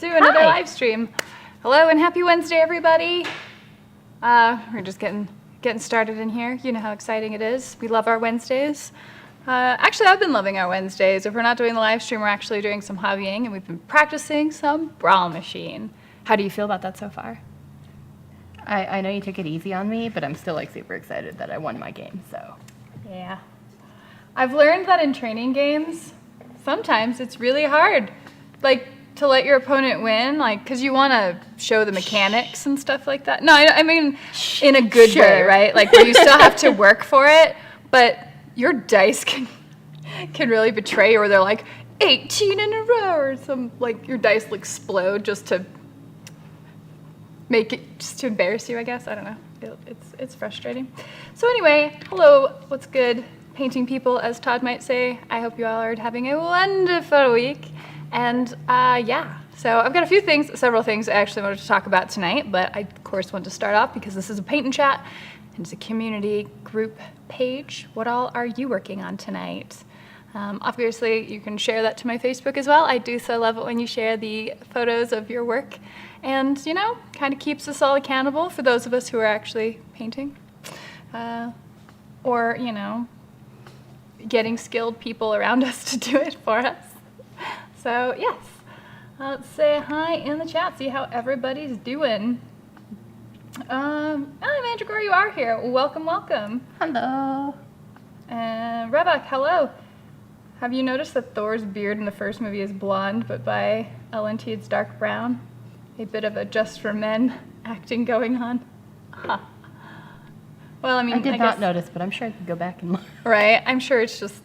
to another live stream. Hello and happy Wednesday, everybody. We're just getting started in here. You know how exciting it is. We love our Wednesdays. Actually, I've been loving our Wednesdays. If we're not doing the live stream, we're actually doing some hobbying, and we've been practicing some Brawl Machine. How do you feel about that so far? I know you took it easy on me, but I'm still like super excited that I won my game, so. Yeah. I've learned that in training games, sometimes it's really hard, like, to let your opponent win, like, because you want to show the mechanics and stuff like that. No, I mean, in a good way, right? Like, where you still have to work for it, but your dice can really betray you, or they're like 18 in a row, or some, like, your dice will explode just to embarrass you, I guess. I don't know. It's frustrating. So anyway, hello, what's good, painting people, as Todd might say. I hope you all are having a wonderful week. And yeah, so I've got several things I actually wanted to talk about tonight, but I, of course, want to start off because this is a paint and chat, and it's a community group page. What all are you working on tonight? Obviously, you can share that to my Facebook as well. I do so love it when you share the photos of your work. And, you know, kind of keeps us all accountable for those of us who are actually painting. Or, you know, getting skilled people around us to do it for us. So, yes. Let's say hi in the chat, see how everybody's doing. Mandragora, you are here. Welcome, welcome. Hello. And Rebek, hello. Have you noticed that Thor's beard in the first movie is blonde, but by LNT it's dark brown? A bit of a just for men acting going on. Huh. Well, I mean, I did not notice, but I'm sure I could go back and look. Right, I'm sure it's just,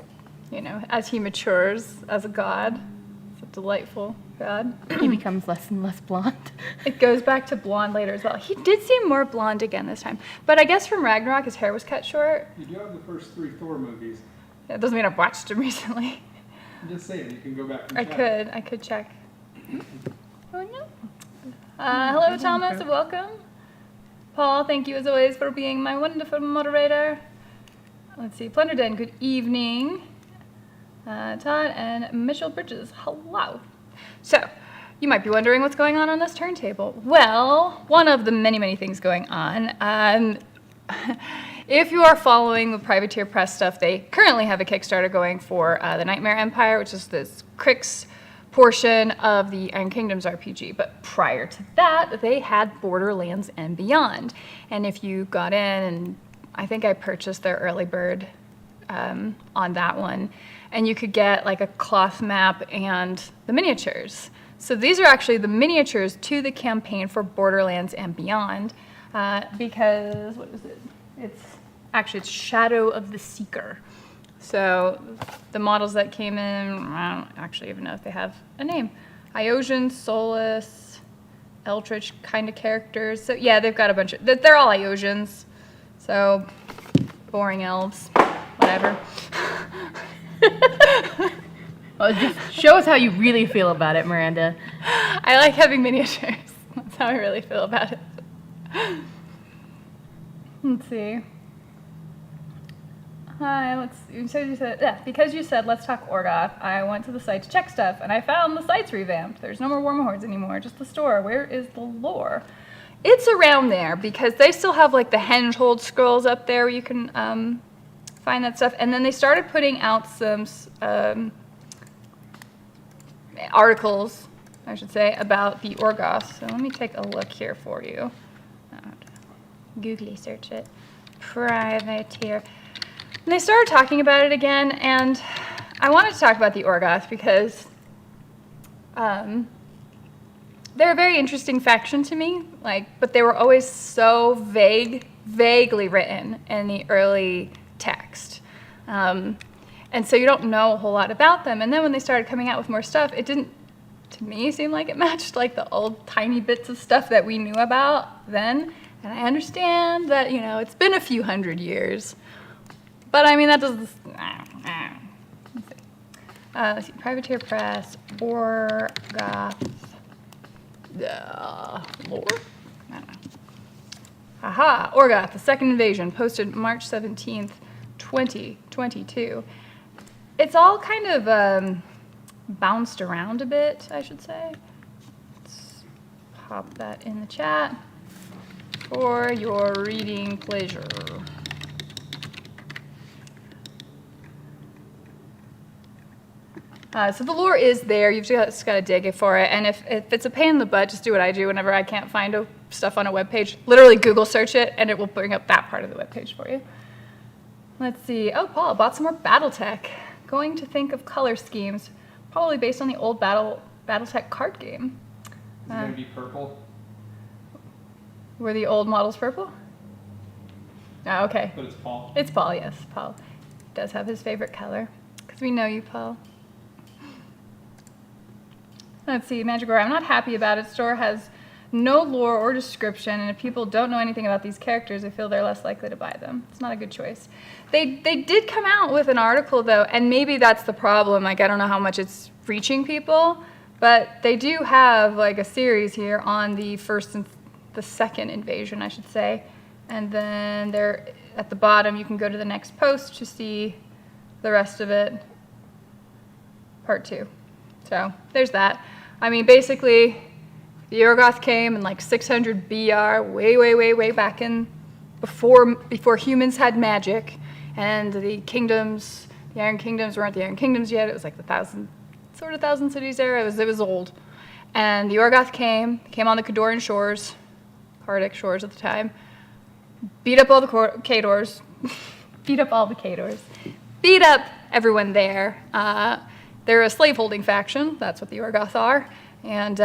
you know, as he matures as a god, it's a delightful god. He becomes less and less blonde. It goes back to blonde later as well. He did seem more blonde again this time, but I guess from Ragnarok his hair was cut short. You do have the first 3 Thor movies. That doesn't mean I've watched them recently. I'm just saying, you can go back and I could check. Oh no. Hello, Thomas, and welcome. Paul, thank you as always for being my wonderful moderator. Let's see, Plunderden, good evening. Todd and Mitchell Bridges, hello. So, you might be wondering what's going on this turntable. Well, one of the many, many things going on. If you are following the Privateer Press stuff, they currently have a Kickstarter going for the Nightmare Empire, which is this Crix portion of the Iron Kingdoms RPG, but prior to that, they had Borderlands and Beyond. And if you got in, and I think I purchased their early bird on that one, and you could get like a cloth map and the miniatures. So these are actually the miniatures to the campaign for Borderlands and Beyond, because, what is it? It's Shadow of the Seeker. So the models that came in, I don't actually even know if they have a name. Iosian, Solus, Eldritch kind of characters. So yeah, they've got a bunch of, they're all Iosians. So boring elves, whatever. Well, just show us how you really feel about it, Miranda. I like having miniatures. That's how I really feel about it. Let's see. Hi, because you said let's talk Orgoth, I went to the site to check stuff, and I found the site's revamped. There's no more Wormhordes anymore, just the store. Where is the lore? It's around there, because they still have like the Henhold scrolls up there where you can find that stuff. And then they started putting out some articles, I should say, about the Orgoth. So let me take a look here for you. Googly search it. Privateer. And they started talking about it again, and I wanted to talk about the Orgoth because they're a very interesting faction to me, but they were always so vaguely written in the early text. And so you don't know a whole lot about them. And then when they started coming out with more stuff, it didn't, to me, seem like it matched like the old tiny bits of stuff that we knew about then. And I understand that, you know, it's been a few hundred years. But I mean, that doesn't. Let's see. Privateer Press, Orgoth, lore? I don't know. Aha, Orgoth, the Second Invasion, posted March 17th, 2022. It's all kind of bounced around a bit, I should say. pop that in the chat for your reading pleasure. So the lore is there. You've just got to dig it for it. And if it's a pain in the butt, just do what I do whenever I can't find stuff on a web page. Literally Google search it, and it will bring up that part of the web page for you. Let's see. Oh, Paul, bought some more BattleTech. Going to think of color schemes, probably based on the old BattleTech card game. Is it going to be purple? Were the old models purple? Oh, okay. But it's Paul. It's Paul, yes. Paul does have his favorite color. Because we know you, Paul. Let's see, Magic Aura. I'm not happy about it. Store has no lore or description, and if people don't know anything about these characters, I feel they're less likely to buy them. It's not a good choice. They did come out with an article, though, and maybe that's the problem. Like, I don't know how much it's reaching people, but they do have, like, a series here on the first and the second invasion, I should say. And then there, at the bottom, you can go to the next post to see the rest of it. Part 2. So, there's that. I mean, basically, the Orgoth came in like 600 BR, way back in before humans had magic, and the Iron Kingdoms weren't the Iron Kingdoms yet. It was like the Thousand Cities era. It was old, and the Orgoth came on the Cadoran shores, Cardic shores at the time, beat up all the Khadors, beat up everyone there. They're a slaveholding faction. That's what the Orgoth are. And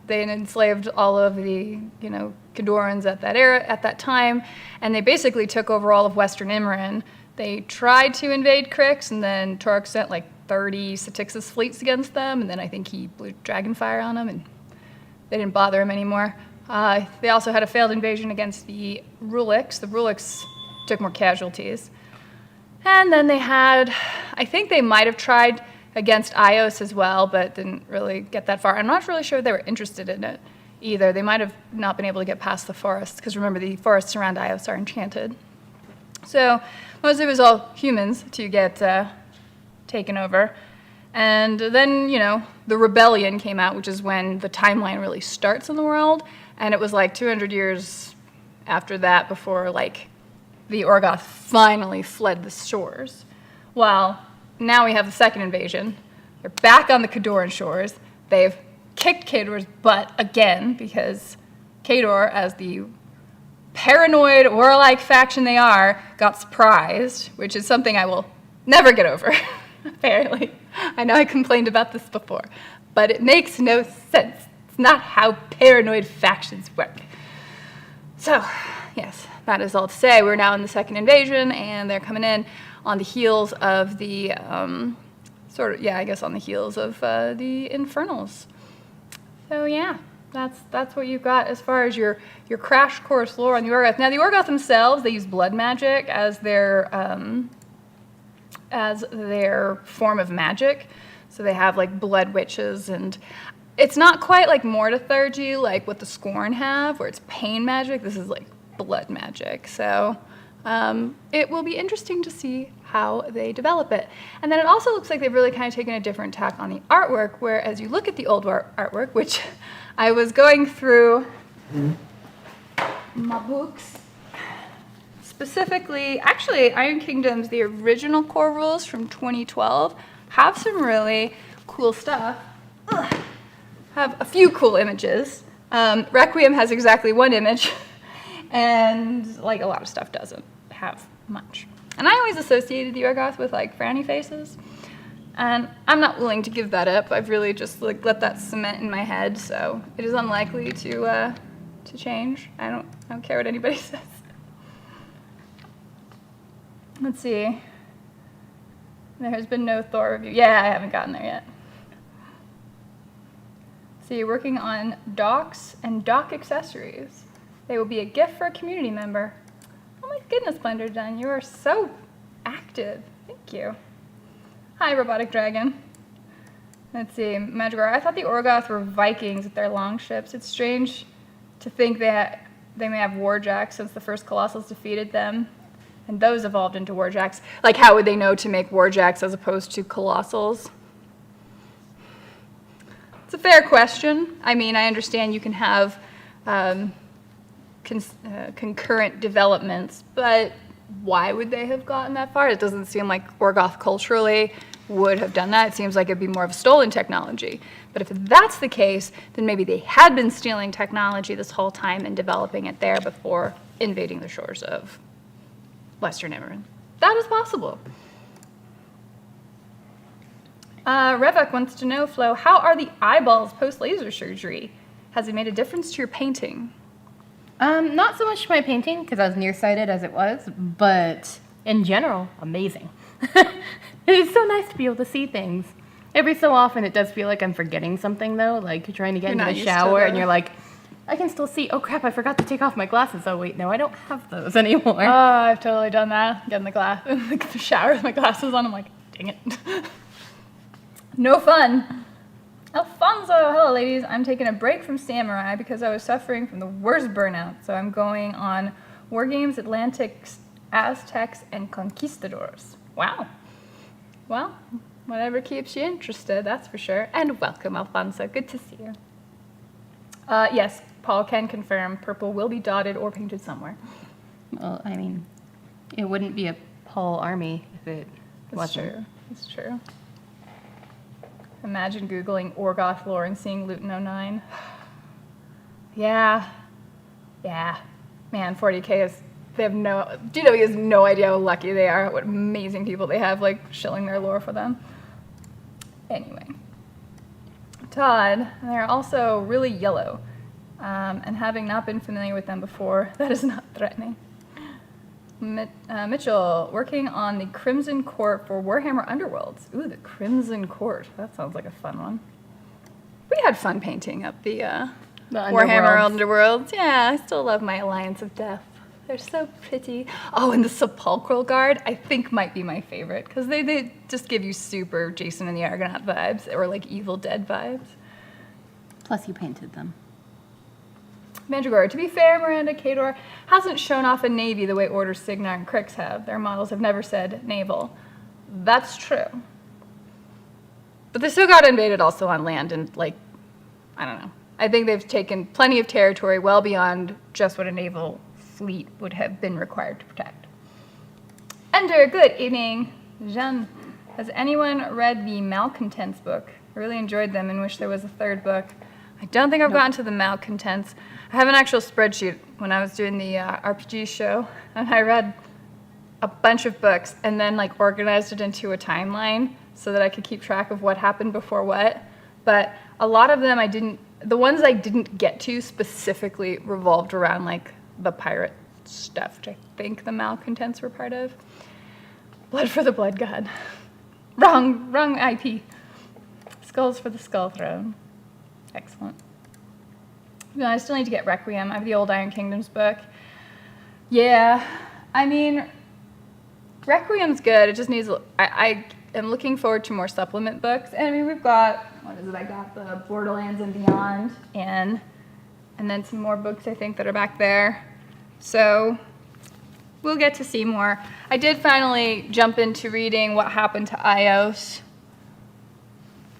they enslaved all of the, Khadorans at that time. And they basically took over all of Western Imran. They tried to invade Krix, and then Torok sent like 30 Satixis fleets against them. And then I think he blew Dragonfire on them, and they didn't bother him anymore. They also had a failed invasion against the Ruliks. The Ruliks took more casualties. And then I think they might have tried against Ios as well, but didn't really get that far. I'm not really sure they were interested in it either. They might have not been able to get past the forests, because remember, the forests around Ios are enchanted. So mostly it was all humans to get taken over. And then, the rebellion came out, which is when the timeline really starts in the world. And it was like 200 years after that before, like, the Orgoth finally fled the shores. Well, now we have the second invasion. They're back on the Cadoran shores. They've kicked Khador's butt again, because Khador, as the paranoid, warlike faction they are, got surprised, which is something I will never get over, apparently. I know I complained about this before, but it makes no sense. It's not how paranoid factions work. So, yes, that is all to say. We're now in the second invasion, and they're coming in on the heels of the, on the heels of the Infernals. So yeah, that's what you've got as far as your crash course lore on the Orgoth. Now the Orgoth themselves, they use blood magic as their form of magic. So they have like blood witches, and it's not quite like Mortithurgy, like what the Scorn have, where it's pain magic. This is like blood magic. So it will be interesting to see how they develop it. And then it also looks like they've really kind of taken a different tack on the artwork, where as you look at the old artwork, which I was going through my books, specifically, actually, Iron Kingdoms, the original core rules from 2012, have some really cool stuff. Have a few cool images. Requiem has exactly one image, and like a lot of stuff doesn't have much. And I always associated the Orgoth with like frowny faces, and I'm not willing to give that up. I've really just like let that cement in my head, so it is unlikely to change. I don't care what anybody says. Let's see. There has been no Thor review. Yeah, I haven't gotten there yet. So you're working on docks and dock accessories. They will be a gift for a community member. Oh my goodness, Blenderdun, you are so active. Thank you. Hi, Robotic Dragon. Let's see, Magic Aura. I thought the Orgoth were Vikings with their long ships. It's strange to think that they may have warjacks since the first Colossals defeated them, and those evolved into warjacks. Like, how would they know to make warjacks as opposed to Colossals? It's a fair question. I mean, I understand you can have concurrent developments, but why would they have gotten that far? It doesn't seem like Orgoth culturally would have done that. It seems like it'd be more of a stolen technology. But if that's the case, then maybe they had been stealing technology this whole time and developing it there before invading the shores of Western Emerald. That is possible. Revok wants to know, Flo, how are the eyeballs post-laser surgery? Has it made a difference to your painting? Not so much my painting, because I was nearsighted as it was, but in general, amazing. It's so nice to be able to see things. Every so often, it does feel like I'm forgetting something, though, like you're trying to get into the shower, and you're like, I can still see. Oh, crap, I forgot to take off my glasses. Oh, wait, no, I don't have those anymore. Oh, I've totally done that. Get in the shower with my glasses on. I'm like, dang it. No fun. Alfonso, hello ladies. I'm taking a break from Samurai because I was suffering from the worst burnout. So I'm going on War Games, Atlantics, Aztecs, and Conquistadors. Wow. Well, whatever keeps you interested, that's for sure. And welcome, Alfonso. Good to see you. Yes, Paul can confirm purple will be dotted or painted somewhere. Well, I mean, it wouldn't be a Paul army if it wasn't. True. It's true. Imagine Googling Orgoth lore and seeing Luton 09. Yeah. Man, 40K is, GW has no idea how lucky they are, what amazing people they have, like, shilling their lore for them. Anyway. Todd, they're also really yellow. And having not been familiar with them before, that is not threatening. Mitchell, working on the Crimson Court for Warhammer Underworlds. Ooh, the Crimson Court. That sounds like a fun one. We had fun painting up the Warhammer Underworlds. Yeah, I still love my Alliance of Death. They're so pretty. Oh, and the Sepulchral Guard, I think might be my favorite, because they just give you super Jason and the Argonaut vibes, or like Evil Dead vibes. Plus you painted them. Mandragora, to be fair, Miranda Cador hasn't shown off a navy the way Order Signar and Crix have. Their models have never said naval. That's true. But they still got invaded also on land, and like, I don't know. I think they've taken plenty of territory well beyond just what a naval fleet would have been required to protect. Ender, good evening. Jean, has anyone read the Malcontents book? I really enjoyed them and wish there was a third book. I don't think I've gotten to the Malcontents. I have an actual spreadsheet when I was doing the RPG show, and I read a bunch of books and then like organized it into a timeline so that I could keep track of what happened before what. But a lot of them the ones I didn't get to specifically revolved around like the pirate stuff, which I think the Malcontents were part of. Blood for the Blood God. Wrong IP. Skulls for the Skull Throne. Excellent. No, I still need to get Requiem. I have the old Iron Kingdoms book. Yeah, I mean, Requiem's good. It just needs, I am looking forward to more supplement books. And I mean, we've got, what is it? I got the Borderlands and Beyond and then some more books I think that are back there. So we'll get to see more. I did finally jump into reading What Happened to Ios.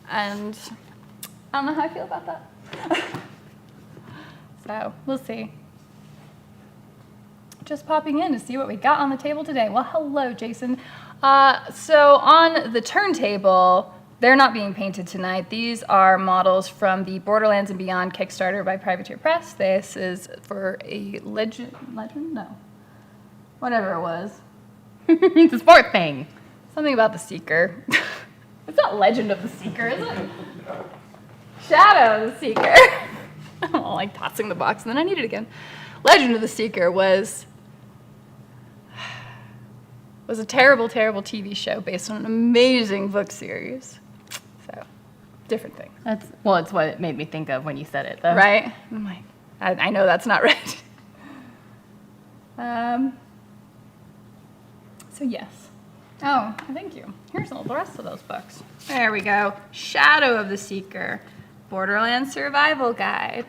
And I don't know how I feel about that. So, we'll see. Just popping in to see what we got on the table today. Well, hello, Jason. So, on the turntable, they're not being painted tonight. These are models from the Borderlands and Beyond Kickstarter by Privateer Press. This is for a legend? No. Whatever it was. It's a sport thing. Something about the Seeker. It's not Legend of the Seeker, is it? Shadow of the Seeker. I'm all like tossing the box, and then I need it again. Legend of the Seeker was a terrible, terrible TV show based on an amazing book series. So, different thing. It's what it made me think of when you said it, though. Right? I'm like, I know that's not right. So yes. Oh, thank you. Here's all the rest of those books. There we go. Shadow of the Seeker. Borderlands Survival Guide.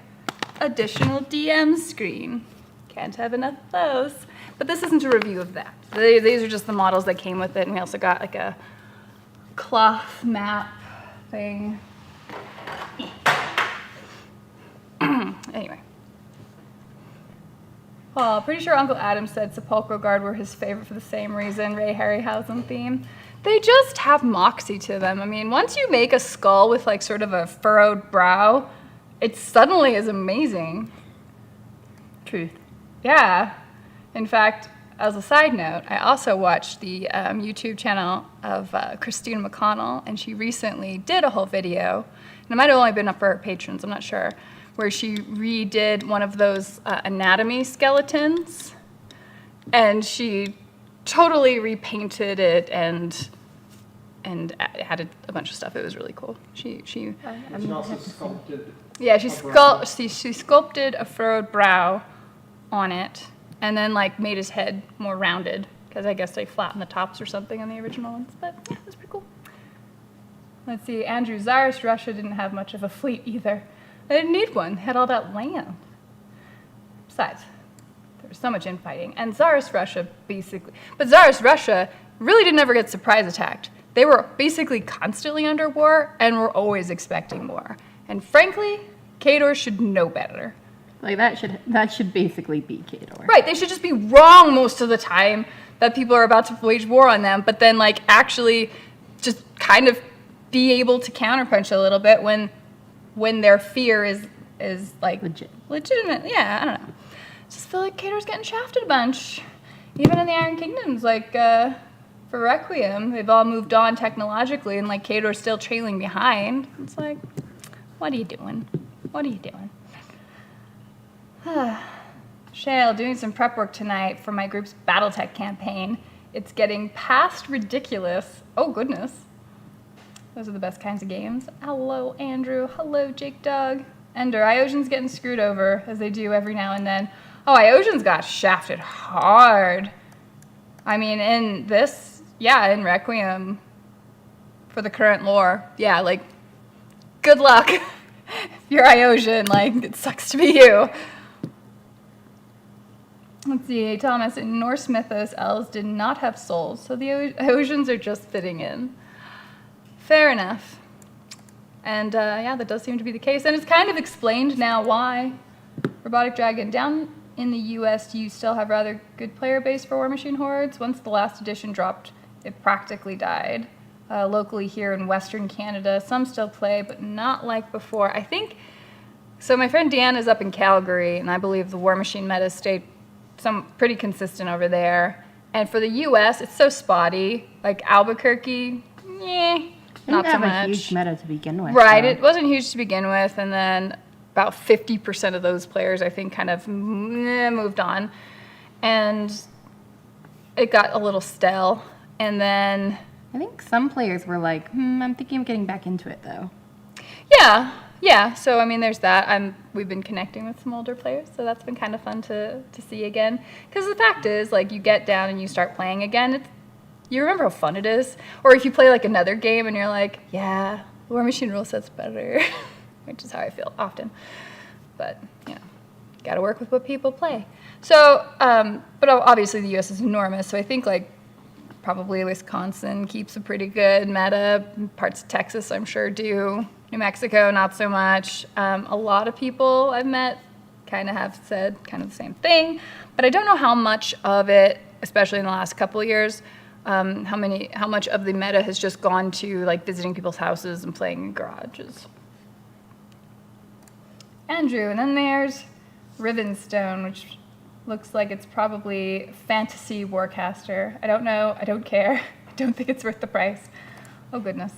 Additional DM screen. Can't have enough of those. But this isn't a review of that. These are just the models that came with it, and we also got like a cloth map thing. Anyway. Well, pretty sure Uncle Adam said Sepulchral Guard were his favorite for the same reason, Ray Harryhausen theme. They just have moxie to them. I mean, once you make a skull with like sort of a furrowed brow, it suddenly is amazing. Truth. Yeah. In fact, as a side note, I also watched the YouTube channel of Christina McConnell, and she recently did a whole video, and it might have only been up for her patrons, I'm not sure, where she redid one of those anatomy skeletons, and she totally repainted it and added a bunch of stuff. It was really cool. She She also sculpted. yeah, she sculpted a furrowed brow on it, and then like made his head more rounded, because I guess they flattened the tops or something on the original ones. But yeah, it was pretty cool. Let's see, Andrew, Tsarist Russia didn't have much of a fleet either. They didn't need one. They had all that land. Besides, there was so much infighting. And Tsarist Russia Tsarist Russia really didn't ever get surprise attacked. They were basically constantly under war and were always expecting war. And frankly, Khador should know better. Like that should basically be Khador. Right, they should just be wrong most of the time that people are about to wage war on them, but then like actually just kind of be able to counterpunch a little bit when their fear is like legitimate. Yeah, I don't know. Just feel like Khador's getting shafted a bunch. Even in the Iron Kingdoms, like for Requiem, they've all moved on technologically, and like Khador's still trailing behind. It's like, what are you doing? What are you doing? Shale, doing some prep work tonight for my group's Battletech campaign. It's getting past ridiculous. Oh, goodness. Those are the best kinds of games. Hello, Andrew. Hello, Jake Doug. Ender, Iosian's getting screwed over, as they do every now and then. Oh, Iosian's got shafted hard. I mean, in Requiem, for the current lore, yeah, like, good luck. If you're Iosian, like, it sucks to be you. Let's see, Thomas, in Norse mythos, elves did not have souls, so the Iosians are just fitting in. Fair enough. And yeah, that does seem to be the case. And it's kind of explained now why. Robotic Dragon, down in the US, you still have rather good player base for War Machine Hordes. Once the last edition dropped, it practically died. Locally here in Western Canada, some still play, but not like before. I think, so my friend Dan is up in Calgary, and I believe the War Machine meta stayed pretty consistent over there. And for the US, it's so spotty. Like Albuquerque, not so much. It didn't have a huge meta to begin with. Right, it wasn't huge to begin with, and then about 50% of those players, I think, kind of moved on. And it got a little stale. And then I think some players were like, I'm thinking of getting back into it, though. Yeah. So, I mean, there's that. We've been connecting with some older players, so that's been kind of fun to see again. Because the fact is, like, you get down and you start playing again, you remember how fun it is. Or if you play, like, another game and you're like, yeah, War Machine rule set's better, which is how I feel often. But, got to work with what people play. So, but obviously the U.S. is enormous, so I think, like, probably Wisconsin keeps a pretty good meta. Parts of Texas, I'm sure, do. New Mexico, not so much. A lot of people I've met kind of have said kind of the same thing, but I don't know how much of it, especially in the last couple of years, how much of the meta has just gone to like visiting people's houses and playing in garages. Andrew, and then there's Rivenstone, which looks like it's probably fantasy Warcaster. I don't know. I don't care. I don't think it's worth the price. Oh, goodness.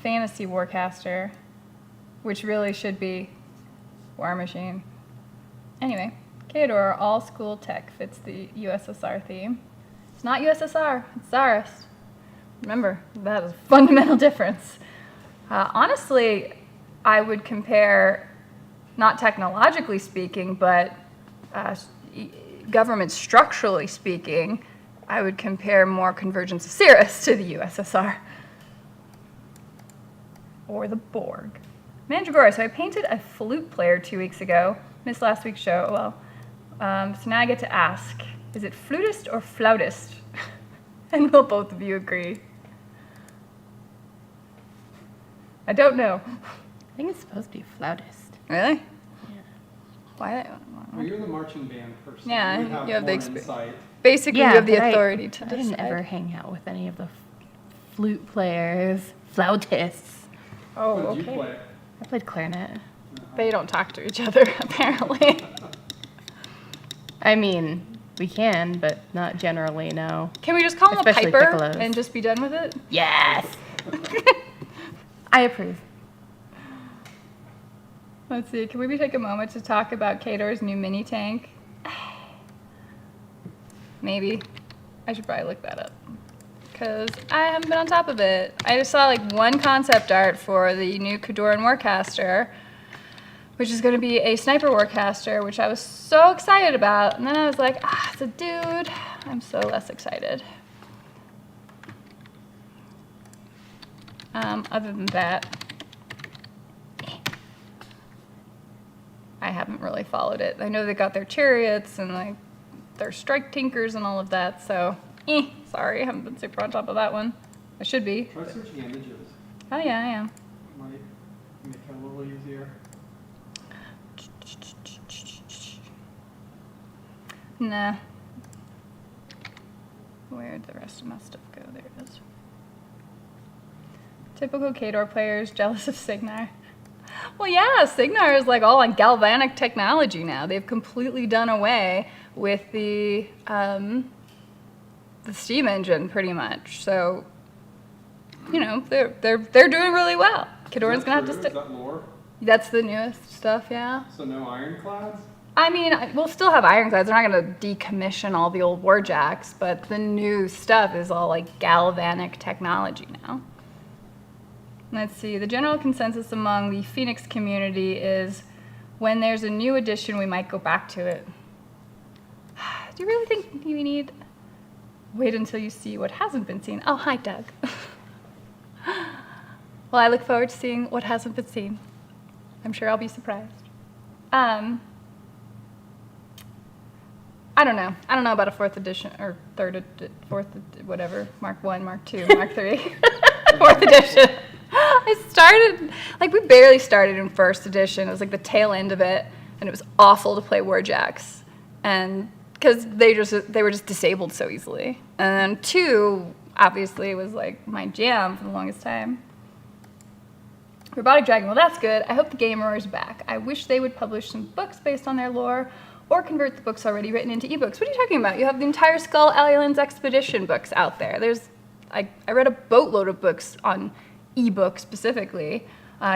Fantasy Warcaster, which really should be War Machine. Anyway, Khador, all school tech, fits the USSR theme. It's not USSR, it's Tsarist. Remember, that is a fundamental difference. Honestly, I would compare, not technologically speaking, but government structurally speaking, I would compare more Convergence of Cirrus to the USSR. Or the Borg. Mandragora, so I painted a flute player 2 weeks ago. Missed last week's show, well. So now I get to ask, is it flutist or flautist? And will both of you agree? I don't know. I think it's supposed to be flautist. Really? Why? Well, you're the marching band person. Yeah, You have you have the more experience. insight. Basically, you have the authority to I decide. didn't ever hang out with any of the flute players, flautists. Oh, What did you okay. play? I played clarinet. They don't talk to each other, apparently. I mean, we can, but not generally, no. Can we just call him a Especially piper piccolos. and just be done with it? Yes! I approve. Let's see. Can we take a moment to talk about Kador's new mini tank? Maybe. I should probably look that up. Because I haven't been on top of it. I just saw like one concept art for the new Kadoran Warcaster, which is going to be a sniper warcaster, which I was so excited about. And then I was like, it's a dude. I'm so less excited. Other than that, I haven't really followed it. I know they got their chariots and like their strike tinkers and all of that, so sorry, I haven't been super on top of that one. I should be. Try searching images. Oh yeah, I am. Might make it a little easier. Nah. Where'd the rest of my stuff go? There it is. Typical Kador players jealous of Signar. Well, yeah, Signar is like all on galvanic technology now. They've completely done away with the steam engine, pretty much. So, you know, they're doing really well. Kadoran's gonna have to Is stick. that lore? That's the newest stuff, yeah. So no ironclads? I mean, we'll still have ironclads. They're not going to decommission all the old warjacks, but the new stuff is all like galvanic technology now. Let's see. The general consensus among the Phoenix community is when there's a new edition, we might go back to it. Do you really think you need... Wait until you see what hasn't been seen. Oh, hi, Doug. Well, I look forward to seeing what hasn't been seen. I'm sure I'll be surprised. I don't know. I don't know about a 4th edition or 4th, whatever, Mark 1, Mark 2, Mark 3, 4th edition. I started, like we barely started in 1st edition. It was like the tail end of it, and it was awful to play warjacks, and because they were just disabled so easily. And then 2, obviously, was like my jam for the longest time. Robotic Dragon, well that's good. I hope the game roars back. I wish they would publish some books based on their lore, or convert the books already written into ebooks. What are you talking about? You have the entire Skull Islands Expedition books out there. I read a boatload of books on ebook specifically.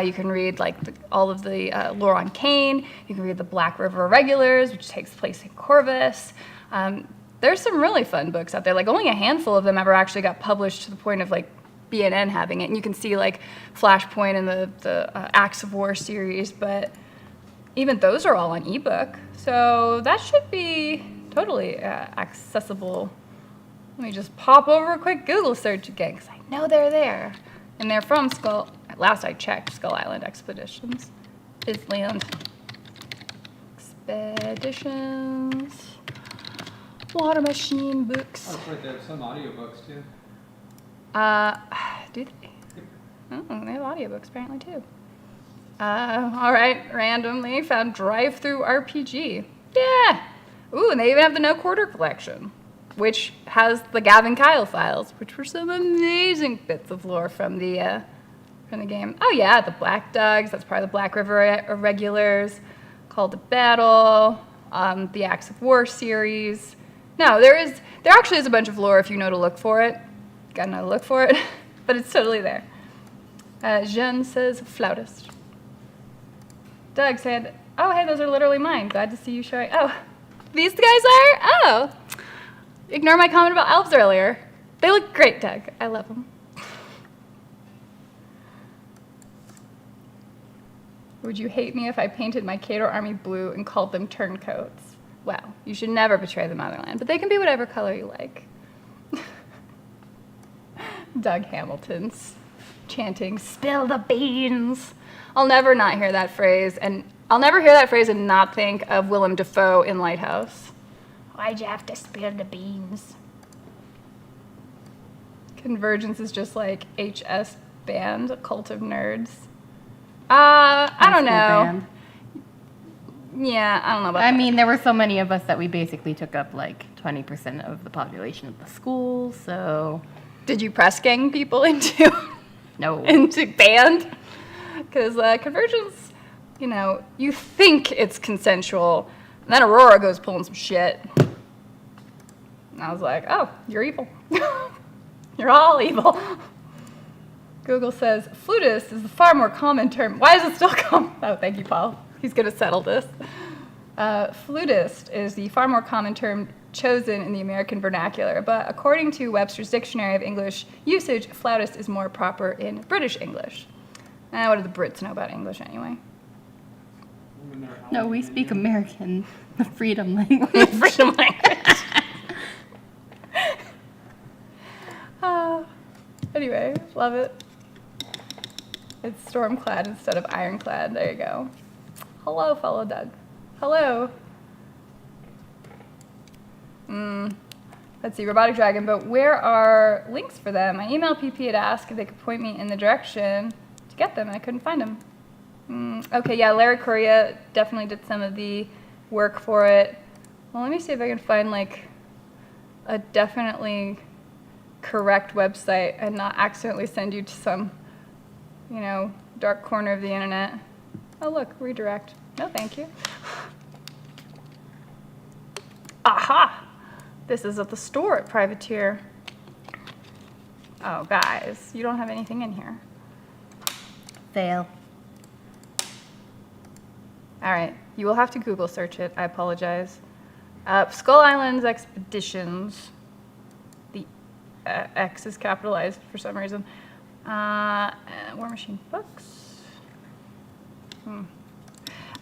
You can read like all of the lore on Kane. You can read the Black River Irregulars, which takes place in Corvus. There's some really fun books out there. Like only a handful of them ever actually got published to the point of like BNN having it. And you can see like Flashpoint and the Acts of War series, but even those are all on ebook. So that should be totally accessible. Let me just pop over a quick Google search again, because I know they're there. And they're from at last I checked, Skull Island Expeditions. Island Expeditions. Water Machine books. Oh, that's right. They have some audiobooks too. Do they? Oh, they have audiobooks apparently too. All right, randomly found Drive-Through RPG. Yeah. Ooh, and they even have the No Quarter collection, which has the Gavin Kyle files, which were some amazing bits of lore from the game. Oh yeah, the Black Dogs. That's part of the Black River Irregulars. Call to Battle. The Acts of War series. No, there actually is a bunch of lore if you know to look for it. Gotta know to look for it, but it's totally there. Jeanne says flautist. Doug said, oh, hey, those are literally mine. Glad to see you showing. Oh, these guys are? Oh. Ignore my comment about elves earlier. They look great, Doug. I love them. Would you hate me if I painted my Kador army blue and called them turncoats? Well, you should never betray the motherland, but they can be whatever color you like. Doug Hamilton's chanting, spill the beans. I'll never not hear that phrase, and I'll never hear that phrase and not think of Willem Dafoe in Lighthouse. Why'd you have to spill the beans? Convergence is just like HS band, a cult of nerds. I don't know. Yeah, I don't know about I that. mean, there were so many of us that we basically took up like 20% of the population of the school, so Did you press gang people into no. into band? Because convergence, you know, you think it's consensual, and then Aurora goes pulling some shit. And I was like, oh, you're evil. You're all evil. Google says flutist is the far more common term. Why is it still common? Oh, thank you, Paul. He's going to settle this. Flutist is the far more common term chosen in the American vernacular, but according to Webster's Dictionary of English Usage, flautist is more proper in British English. What do the Brits know about English anyway? When they're No, we Alabamian. speak American, the freedom language. Freedom language. Anyway, love it. It's stormclad instead of ironclad. There you go. Hello, fellow Doug. Hello. Let's see, Robotic Dragon, but where are links for them? I emailed PP to ask if they could point me in the direction to get them, and I couldn't find them. Okay, yeah, Larry Correa definitely did some of the work for it. Well, let me see if I can find like a definitely correct website and not accidentally send you to some, you know, dark corner of the internet. Oh, look, redirect. No, thank you. Aha! This is at the store at Privateer. Oh, guys, you don't have anything in here. Fail. All right, you will have to Google search it. I apologize. Skull Islands Expeditions. The X is capitalized for some reason. War Machine Books.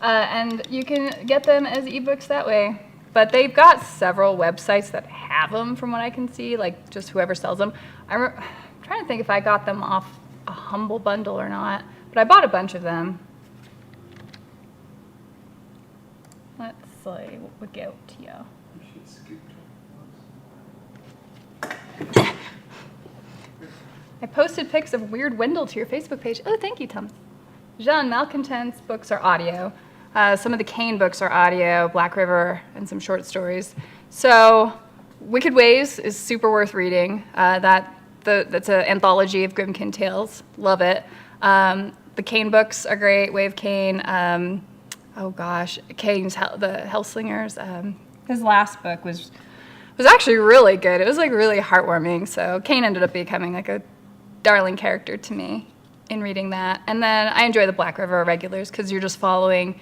And you can get them as ebooks that way. But they've got several websites that have them, from what I can see, like just whoever sells them. I'm trying to think if I got them off a Humble Bundle or not, but I bought a bunch of them. Let's see what we go to you. You should scoot I posted pics of Weird Wendell to your Facebook page. Oh, thank you, Tom. Jean Malcontent's books are audio. Some of the Kane books are audio, Black River, and some short stories. So Wicked Ways is super worth reading. That's an anthology of Grimkin tales. Love it. The Kane books are great. Way of Kane. Kane's the Hellslingers. His last book was actually really good. It was like really heartwarming. So Kane ended up becoming like a darling character to me in reading that. And then I enjoy the Black River regulars because you're just following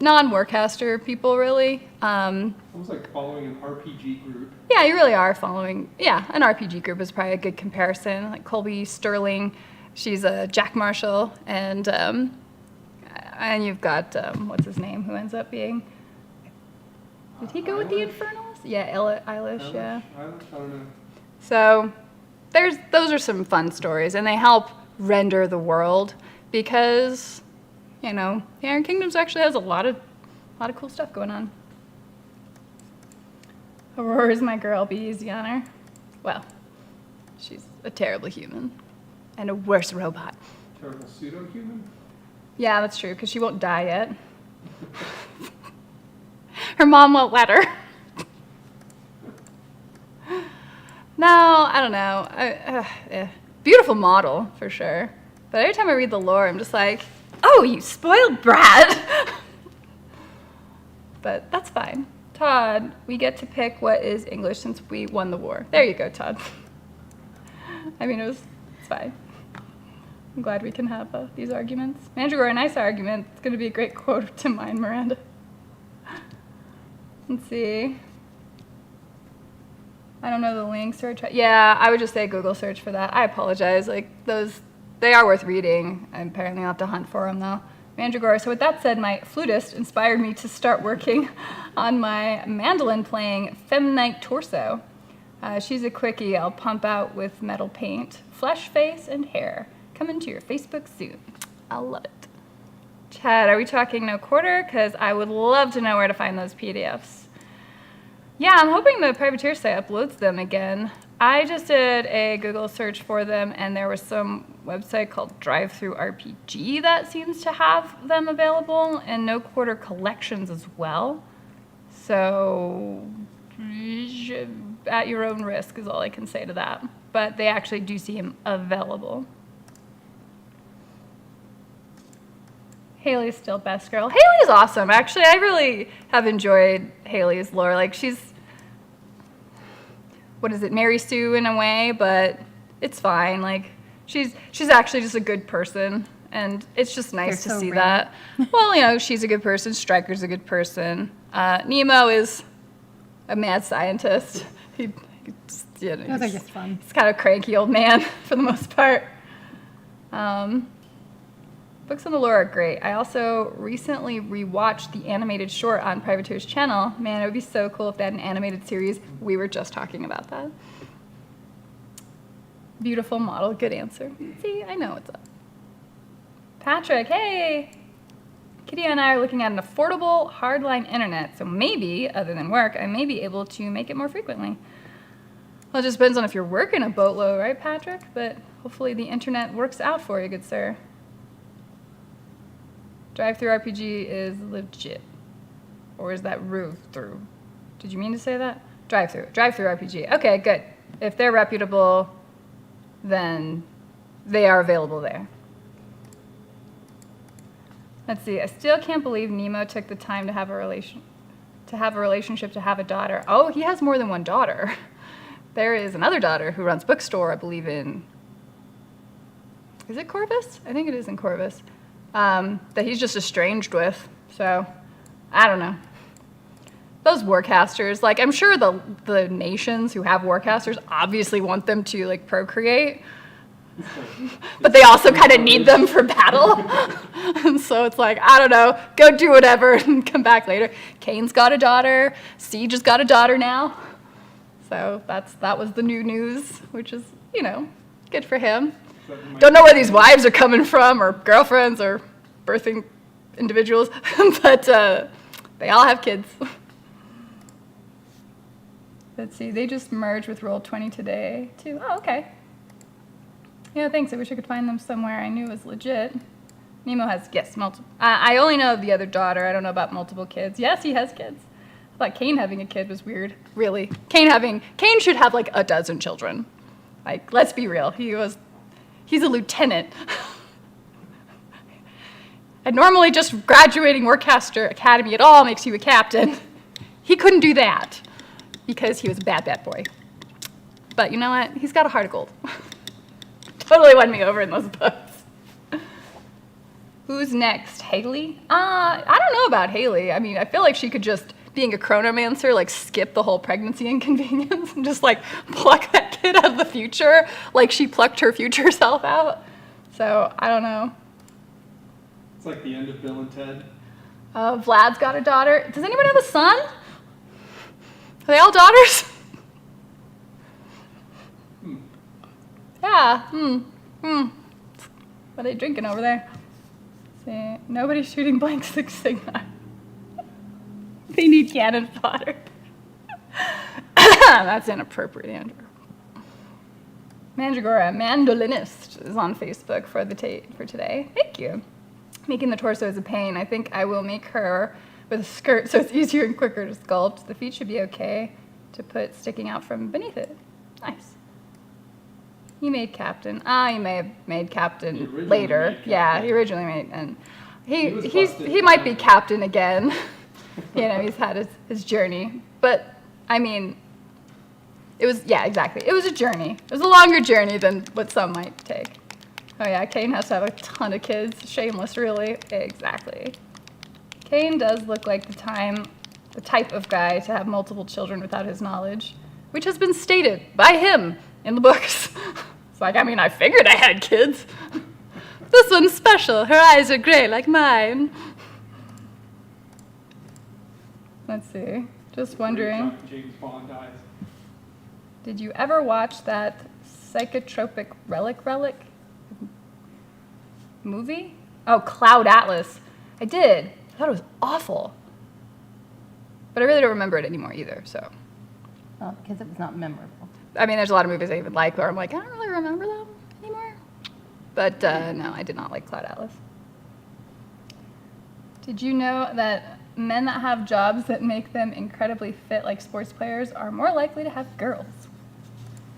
non-Warcaster people, really. Almost like following an RPG group. Yeah, you really are following. Yeah, an RPG group is probably a good comparison. Like Colby Sterling, she's a Jack Marshall, and you've got what's his name, who ends up being. Did he go with the Eilish? Infernals? Yeah, Eilish. Yeah. I don't know. So those are some fun stories, and they help render the world because, you know, the Iron Kingdoms actually has a lot of cool stuff going on. Aurora's my girl, be easy on her. Well, she's a terrible human and a worse robot. Terrible pseudo-human? Yeah, that's true, because she won't die yet. Her mom won't let her. No, I don't know. Yeah. Beautiful model, for sure. But every time I read the lore, I'm just like, oh, you spoiled brat. But that's fine. Todd, we get to pick what is English since we won the war. There you go, Todd. I mean, it's fine. I'm glad we can have these arguments. Mandragora, a nice argument. It's going to be a great quote to mine, Miranda. Let's see. I don't know the links or yeah, I would just say Google search for that. I apologize. Like those, they are worth reading. I apparently have to hunt for them though. Mandragora. So with that said, my flutist inspired me to start working on my mandolin playing Femnite torso. She's a quickie I'll pump out with metal paint, flesh, face, and hair. Coming to your Facebook soon. I'll love it. Chad, are we talking no quarter? Because I would love to know where to find those PDFs. Yeah, I'm hoping the privateer site uploads them again. I just did a Google search for them, and there was some website called Drive-Thru RPG that seems to have them available, and No Quarter Collections as well. So, at your own risk is all I can say to that. But they actually do seem available. Haley's still best girl. Haley's awesome. Actually, I really have enjoyed Haley's lore. Like, she's, what is it, Mary Sue in a way, but it's fine. Like, she's actually just a good person, and it's just nice to see that. Well, you know, she's a good person. Stryker's a good person. Nemo is a mad scientist. Those are just fun. He's kind of a cranky old man for the most part. Books on the lore are great. I also recently rewatched the animated short on Privateer's channel. Man, it would be so cool if they had an animated series. We were just talking about that. Beautiful model, good answer. See, I know what's up. Patrick, hey! Kitty and I are looking at an affordable hardline internet, so maybe, other than work, I may be able to make it more frequently. Well, it just depends on if you're working a boatload, right, Patrick? But hopefully the internet works out for you, good sir. Drive-Thru RPG is legit. Or is that Rove-Thru? Did you mean to say that? Drive-Thru RPG. Okay, good. If they're reputable, then they are available there. Let's see. I still can't believe Nemo took the time to have a relationship, to have a daughter. Oh, he has more than one daughter. There is another daughter who runs bookstore, I believe in. Is it Corvus? I think it is in Corvus. That he's just estranged with. So, I don't know. Those warcasters, like, I'm sure the nations who have warcasters obviously want them to, like, procreate. But they also kind of need them for battle. And so it's like, I don't know, go do whatever and come back later. Kane's got a daughter. Siege has got a daughter now. So that was the new news, which is, you know, good for him. Don't know where these wives are coming from, or girlfriends, or birthing individuals, but they all have kids. Let's see, they just merged with Roll20 today, too. Oh, okay. Yeah, thanks. I wish I could find them somewhere I knew was legit. Nemo has, yes, multiple. I only know of the other daughter. I don't know about multiple kids. Yes, he has kids. I thought Kane having a kid was weird. Really. Kane should have like a dozen children. Like, let's be real. He's a lieutenant. And normally just graduating Warcaster Academy at all makes you a captain. He couldn't do that because he was a bad, bad boy. But you know what? He's got a heart of gold. Totally won me over in those books. Who's next? Haley? I don't know about Haley. I mean, I feel like she could just, being a chronomancer, like skip the whole pregnancy inconvenience and just like pluck that kid out of the future like she plucked her future self out. So, I don't know. It's like the end of Bill and Ted. Vlad's got a daughter. Does anyone have a son? Are they all daughters? Yeah. What are they drinking over there? See, nobody's shooting blank Six Sigma. They need cannon fodder. That's inappropriate, Andrew. Mandragora, mandolinist, is on Facebook for today. Thank you. Making the torso is a pain. I think I will make her with a skirt so it's easier and quicker to sculpt. The feet should be okay to put sticking out from beneath it. Nice. He made captain. He may have made captain later. Yeah, he originally made, and he might be captain again. You know, he's had his journey. But I mean, it was exactly. It was a journey. It was a longer journey than what some might take. Oh yeah, Kane has to have a ton of kids. Shameless, really. Exactly. Kane does look like the type of guy to have multiple children without his knowledge, which has been stated by him in the books. It's like, I mean, I figured I had kids. This one's special. Her eyes are gray like mine. Let's see. Just wondering. James Bond eyes. Did you ever watch that psychotropic relic movie? Oh, Cloud Atlas. I did. I thought it was awful. But I really don't remember it anymore either, so Because it was not memorable. I mean, there's a lot of movies I even like where I'm like, I don't really remember them anymore. But no, I did not like Cloud Atlas. Did you know that men that have jobs that make them incredibly fit, like sports players, are more likely to have girls?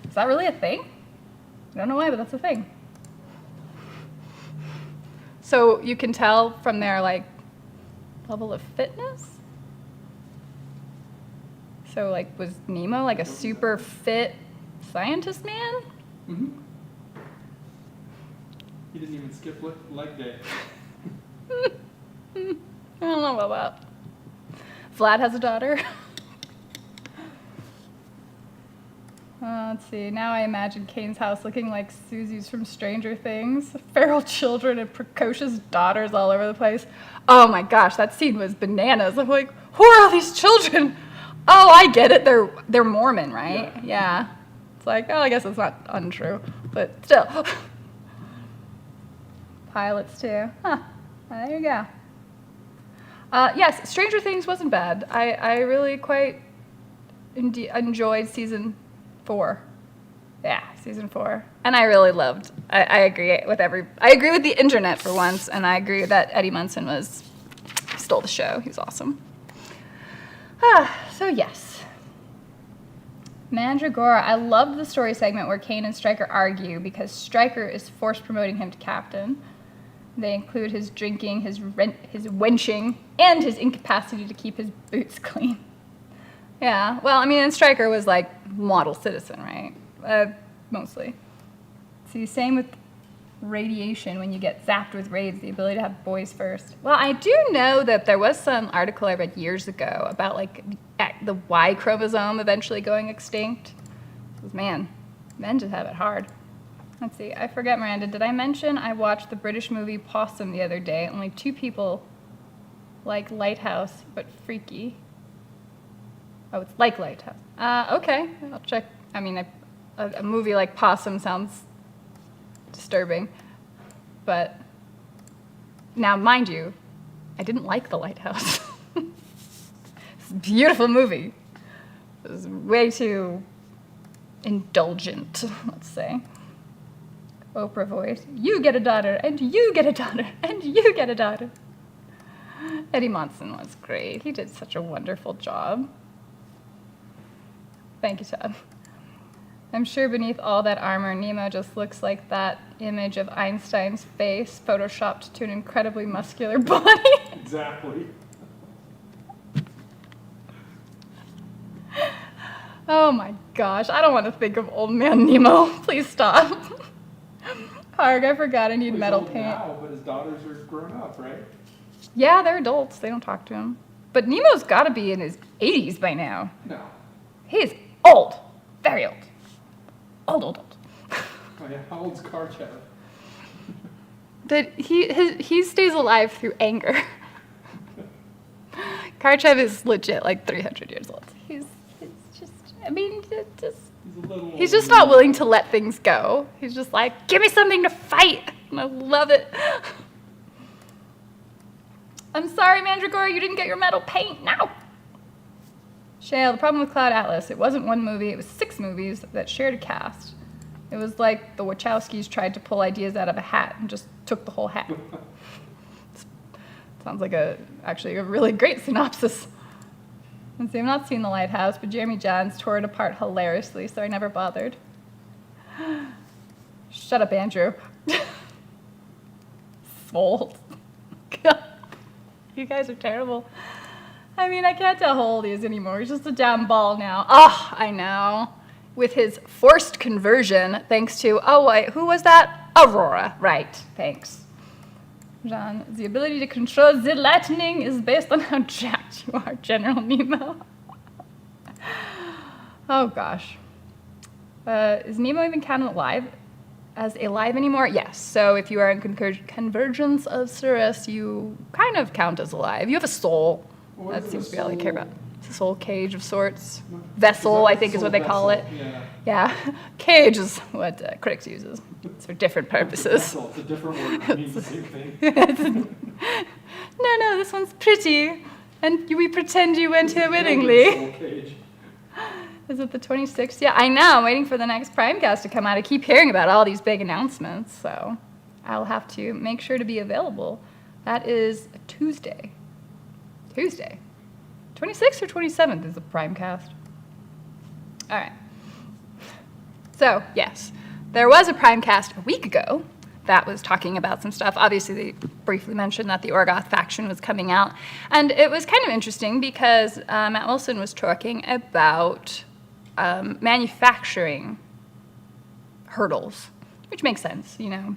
Is that really a thing? I don't know why, but that's a thing. So you can tell from their like level of fitness? So like, was Nemo like a super fit scientist man? Mm-hmm. He didn't even skip leg day. I don't know about that. Vlad has a daughter. Let's see. Now I imagine Kane's house looking like Susie's from Stranger Things. Feral children and precocious daughters all over the place. Oh my gosh, that scene was bananas. I'm like, who are all these children? Oh, I get it. They're Mormon, right? Yeah. It's like, oh, I guess it's not untrue, but still. Pilots too. Huh. There you go. Yes, Stranger Things wasn't bad. I really quite enjoyed season 4. Yeah, season 4. And I really loved. I agree with the internet for once, and I agree that Eddie Munson stole the show. He was awesome. So yes. Mandragora. I loved the story segment where Kane and Stryker argue because Stryker is force promoting him to captain. They include his drinking, his wenching, and his incapacity to keep his boots clean. Yeah, well, I mean, and Stryker was like model citizen, right? Mostly. See, same with radiation. When you get zapped with rays, the ability to have boys first. Well, I do know that there was some article I read years ago about like the Y chromosome eventually going extinct. Because man, men just have it hard. Let's see, I forget, Miranda, did I mention I watched the British movie Possum the other day? Only 2 people like Lighthouse, but freaky. Oh, it's like Lighthouse. Okay, I'll check. I mean, a movie like Possum sounds disturbing. But now, mind you, I didn't like The Lighthouse. It's a beautiful movie. It was way too indulgent, let's say. Oprah voice. You get a daughter, and you get a daughter, and you get a daughter. Eddie Munson was great. He did such a wonderful job. Thank you, Todd. I'm sure beneath all that armor, Nemo just looks like that image of Einstein's face, photoshopped to an incredibly muscular body. Exactly. Oh my gosh, I don't want to think of old man Nemo. Please stop. Harg, I forgot I need metal paint. Now, but his daughters are grown up, right? Yeah, they're adults. They don't talk to him. But Nemo's got to be in his 80s by now. No. He is old. Very old. Old. Oh yeah, how old's Karchev? But he stays alive through anger. Karchev is legit like 300 years old. He's just, I mean, he's just not willing to let things go. He's just like, give me something to fight. And I love it. I'm sorry, Mandragora, you didn't get your metal paint. No. Shale, the problem with Cloud Atlas, it wasn't one movie, it was 6 movies that shared a cast. It was like the Wachowskis tried to pull ideas out of a hat and just took the whole hat. Sounds like actually a really great synopsis. Let's see, I've not seen The Lighthouse, but Jeremy Jahns tore it apart hilariously, so I never bothered. Shut up, Andrew. Sold. God. You guys are terrible. I mean, I can't tell how old he is anymore. He's just a damn ball now. Oh, I know. With his forced conversion, thanks to, who was that? Aurora. Right, thanks. John, the ability to control the lightning is based on how jacked you are, General Nemo. Oh, gosh. Is Nemo even counted as alive anymore? Yes. So if you are in convergence of Cirrus, you kind of count as alive. You have a soul. That seems to be all they care about. It's a soul cage of sorts. Vessel, I think, is what they call it. Yeah. Cage is what critics uses. It's for different purposes. Vessel, it's a different word. It means the same thing. No, this one's pretty. And we pretend you went here willingly. Soul cage. Is it the 26th? Yeah, I know. I'm waiting for the next Primecast to come out. I keep hearing about all these big announcements, so I'll have to make sure to be available. That is a Tuesday. 26th or 27th is the Primecast. All right. So, yes, there was a Primecast a week ago that was talking about some stuff. Obviously, they briefly mentioned that the Orgoth faction was coming out. And it was kind of interesting because Matt Wilson was talking about manufacturing hurdles, which makes sense, you know.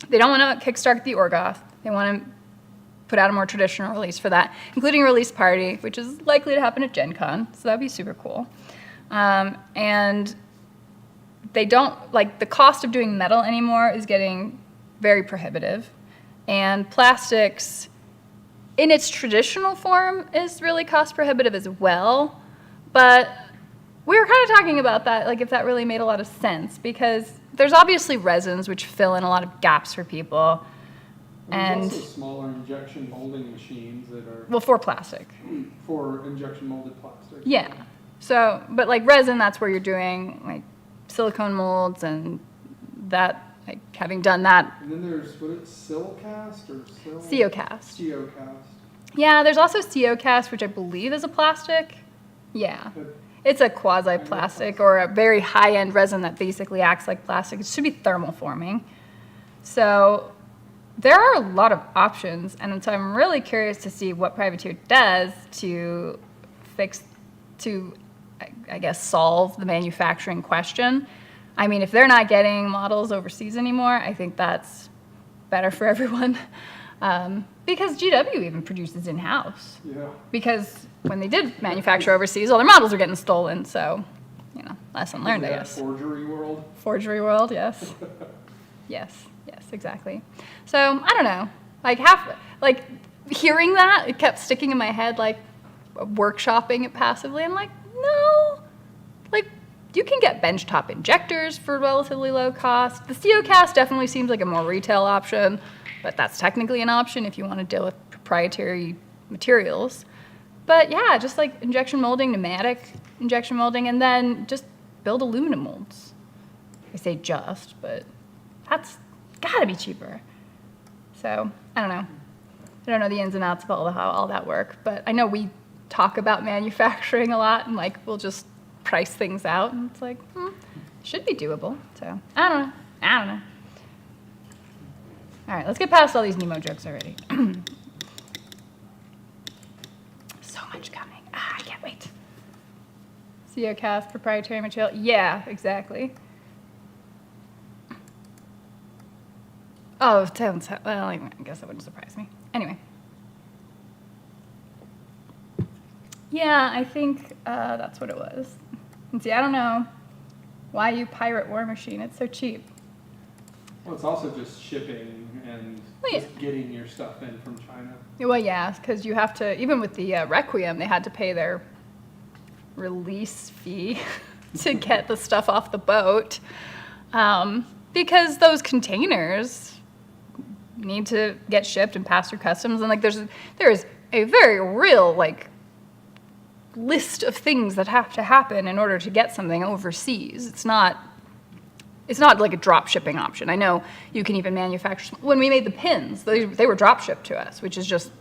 They don't want to kickstart the Orgoth. They want to put out a more traditional release for that, including a release party, which is likely to happen at Gen Con, so that'd be super cool. And they don't, like, the cost of doing metal anymore is getting very prohibitive. And plastics, in its traditional form, is really cost prohibitive as well. But we were kind of talking about that, like, if that really made a lot of sense, because there's obviously resins which fill in a lot of gaps for people. And And there's also smaller injection molding machines that are well, for plastic. for injection molded plastic. Yeah. So, but like resin, that's where you're doing like silicone molds and that, like having done that, And then there's, what is it, Silcast or Ceocast. Ceocast. Yeah, there's also Ceocast, which I believe is a plastic. Yeah. But It's a quasi-plastic or a very high-end resin that basically acts like plastic. It should be thermoforming. So there are a lot of options, and so I'm really curious to see what Privateer does to I guess, solve the manufacturing question. I mean, if they're not getting models overseas anymore, I think that's better for everyone. Because GW even produces in-house. yeah. Because when they did manufacture overseas, all their models are getting stolen. So, you know, lesson learned, I Isn't that guess. Forgery world. Forgery world, yes. yes, exactly. So, I don't know. Like, hearing that, it kept sticking in my head, like, workshopping it passively. I'm like, no. Like, you can get benchtop injectors for relatively low cost. The Ceocast definitely seems like a more retail option, but that's technically an option if you want to deal with proprietary materials. But yeah, just like injection molding, pneumatic injection molding, and then just build aluminum molds. I say just, but that's gotta be cheaper. So, I don't know. I don't know the ins and outs of how all that work, but I know we talk about manufacturing a lot and like we'll just price things out and it's like, should be doable. So, I don't know. All right, let's get past all these Nemo jokes already. So much coming. I can't wait. Ceocast, proprietary material. Yeah, exactly. Oh, well, I guess that wouldn't surprise me. Anyway. Yeah, I think that's what it was. And see, I don't know why you pirate War Machine. It's so cheap. Well, it's also just shipping and Well, yeah. just getting your stuff in from China. Well, yeah, because you have to, even with the Requiem, they had to pay their release fee to get the stuff off the boat. Because those containers need to get shipped and pass through customs. And like there is a very real like list of things that have to happen in order to get something overseas. It's not like a drop shipping option. I know you can even manufacture. When we made the pins, they were drop shipped to us, which is just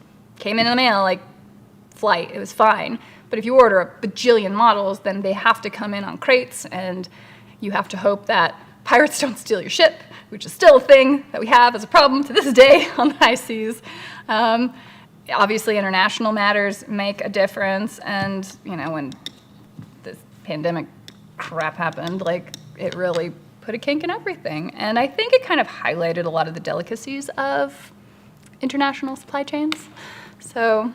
came in the mail like flight. It was fine. But if you order a bajillion models, then they have to come in on crates, and you have to hope that pirates don't steal your ship, which is still a thing that we have as a problem to this day on the high seas. Obviously, international matters make a difference, and you know when this pandemic crap happened, like it really put a kink in everything. And I think it kind of highlighted a lot of the delicacies of international supply chains. So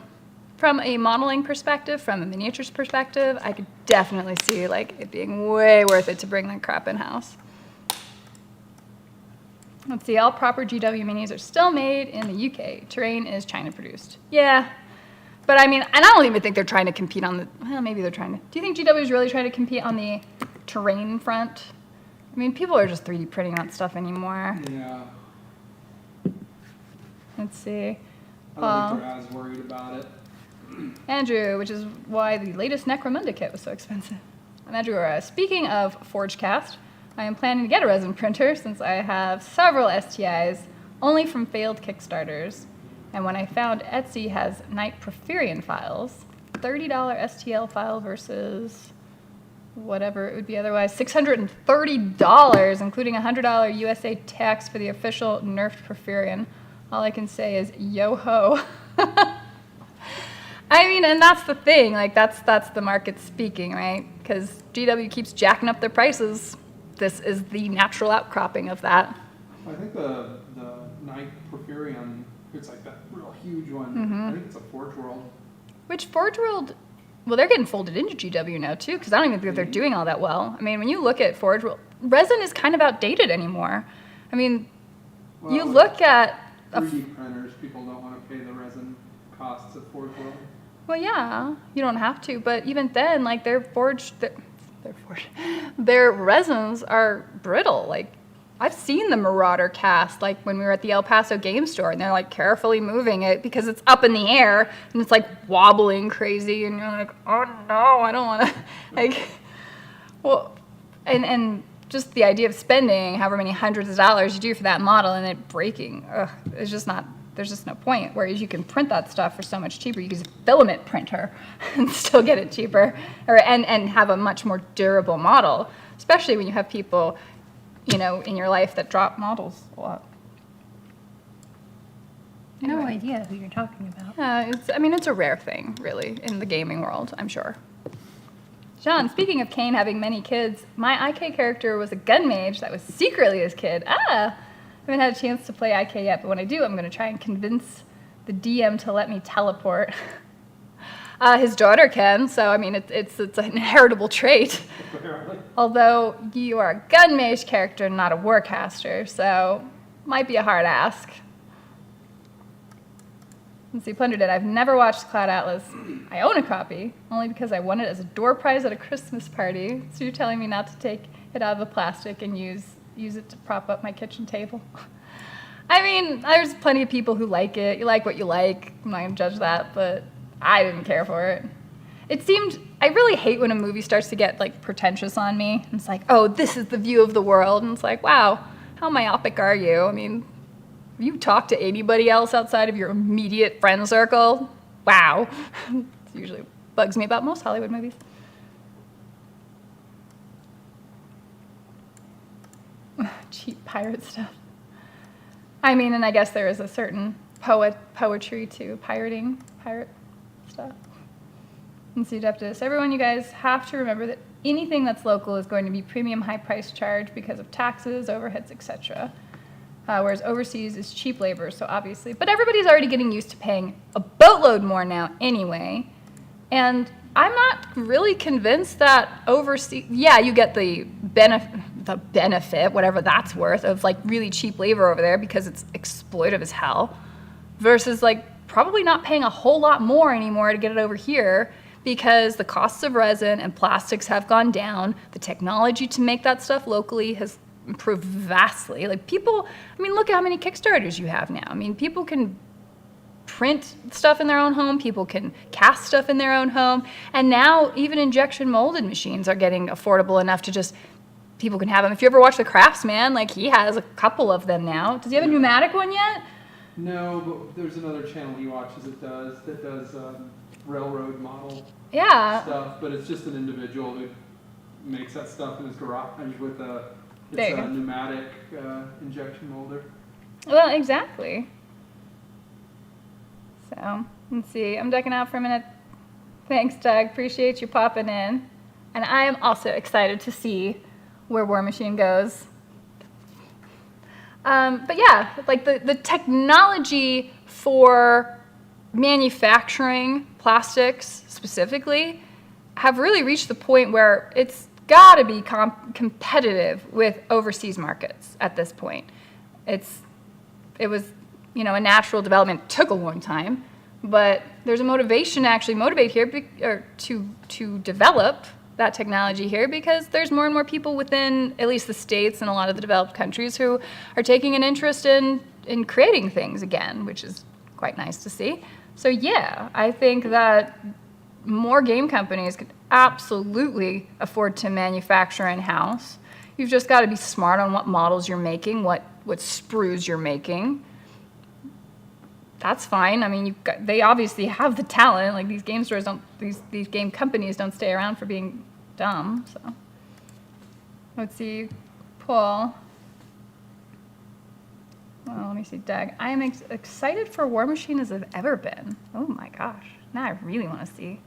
from a modeling perspective, from a miniatures perspective, I could definitely see like it being way worth it to bring that crap in-house. Let's see, all proper GW minis are still made in the UK. Terrain is China produced. Yeah, but I mean, and I don't even think they're trying to compete on the, well, maybe they're trying to. Do you think GW is really trying to compete on the terrain front? I mean, people are just 3D printing that stuff anymore. Yeah. Let's see. I don't think they're as worried about it. Andrew, which is why the latest Necromunda kit was so expensive. I'm Andrew. Speaking of Forgecast, I am planning to get a resin printer since I have several STIs only from failed Kickstarters. And when I found Etsy has Night Porphyrion files, $30 STL file versus whatever it would be otherwise, $630, including $100 USA tax for the official nerfed Porphyrion. All I can say is yo-ho. I mean, and that's the thing, like that's the market speaking, right? Because GW keeps jacking up their prices. This is the natural outcropping of that. I think the Night Porphyrion, it's like that real huge one. Mm-hmm. I think it's a Forge World. Which Forge World, well, they're getting folded into GW now too, because I don't even think they're doing all that well. I mean, when you look at Forge World, resin is kind of outdated anymore. I mean, Well, you look at 3D printers, people don't want to pay the resin costs of Forge World. well, yeah, you don't have to, but even then, like their resins are brittle. Like I've seen the Marauder cast, like when we were at the El Paso game store, and they're like carefully moving it because it's up in the air and it's like wobbling crazy, and you're like, oh no, I don't want to, like, well, and just the idea of spending however many hundreds of dollars you do for that model and it breaking, it's just not. There's just no point. Whereas you can print that stuff for so much cheaper. You can use a filament printer and still get it cheaper, and have a much more durable model. Especially when you have people, you know, in your life that drop models a lot. No Anyway. idea who you're talking about. It's a rare thing, really, in the gaming world, I'm sure. John, speaking of Kane having many kids, my IK character was a gun mage that was secretly his kid. I haven't had a chance to play IK yet, but when I do, I'm going to try and convince the DM to let me teleport. His daughter can, so I mean, it's an inheritable trait. Although you are a gun mage character, not a warcaster, so might be a hard ask. Let's see, Plundered It. I've never watched Cloud Atlas. I own a copy, only because I won it as a door prize at a Christmas party. So you're telling me not to take it out of the plastic and use it to prop up my kitchen table. I mean, there's plenty of people who like it. You like what you like. I'm not going to judge that, but I didn't care for it. I really hate when a movie starts to get like pretentious on me. It's like, oh, this is the view of the world. And it's like, wow, how myopic are you? I mean, have you talked to anybody else outside of your immediate friend circle? Wow. It usually bugs me about most Hollywood movies. Cheap pirate stuff. I mean, and I guess there is a certain poetry to pirating pirate stuff. And so you'd have to, so everyone, you guys have to remember that anything that's local is going to be premium high price charge because of taxes, overheads, etc. Whereas overseas is cheap labor, so obviously, but everybody's already getting used to paying a boatload more now anyway. And I'm not really convinced that overseas, yeah, you get the benefit, whatever that's worth, of like really cheap labor over there because it's exploitive as hell, versus like probably not paying a whole lot more anymore to get it over here because the costs of resin and plastics have gone down. The technology to make that stuff locally has improved vastly. Like people, I mean, look at how many Kickstarters you have now. I mean, people can print stuff in their own home, people can cast stuff in their own home, and now even injection molded machines are getting affordable enough to just, people can have them. If you ever watch The Craftsman, like he has a couple of them now. Does he have a pneumatic one yet? No, but there's another channel he watches that does railroad model stuff, but it's just an individual who makes that stuff in his garage with a pneumatic injection molder. Well, exactly. So, let's see. I'm ducking out for a minute. Thanks, Doug. Appreciate you popping in. And I am also excited to see where War Machine goes. But yeah, like the technology for manufacturing plastics specifically have really reached the point where it's got to be competitive with overseas markets at this point. It was, a natural development. It took a long time, but there's a motivation to actually motivate here, or to develop that technology here, because there's more and more people within at least the States and a lot of the developed countries who are taking an interest in creating things again, which is quite nice to see. So yeah, I think that more game companies could absolutely afford to manufacture in-house. You've just got to be smart on what models you're making, what sprues you're making. That's fine. I mean, they obviously have the talent. Like these game stores don't, these game companies don't stay around for being dumb. So let's see, Paul. Well, let me see, Doug. I am excited for War Machine as I've ever been. Oh my gosh. Now I really want to see.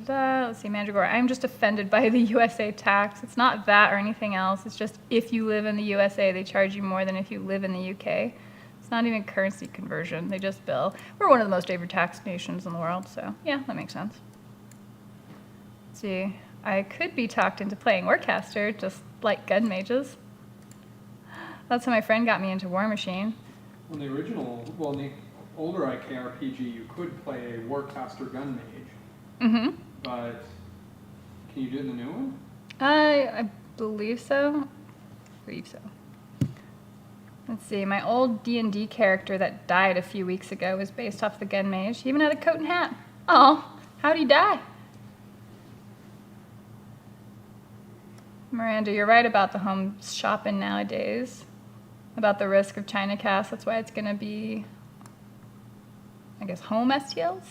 Let's see, Mandragora. I'm just offended by the USA tax. It's not that or anything else. It's just if you live in the USA, they charge you more than if you live in the UK. It's not even currency conversion. They just bill. We're one of the most overtaxed nations in the world, so yeah, that makes sense. Let's see, I could be talked into playing Warcaster, just like gun mages. That's how my friend got me into War Machine. In the older IKRPG, you could play a Warcaster gun mage. Mm-hmm. But can you do it in the new one? I believe so. Let's see, my old D&D character that died a few weeks ago was based off the gun mage. He even had a coat and hat. Oh, how'd he die? Miranda, you're right about the home shopping nowadays. About the risk of China cast. That's why it's going to be, I guess, home STLs?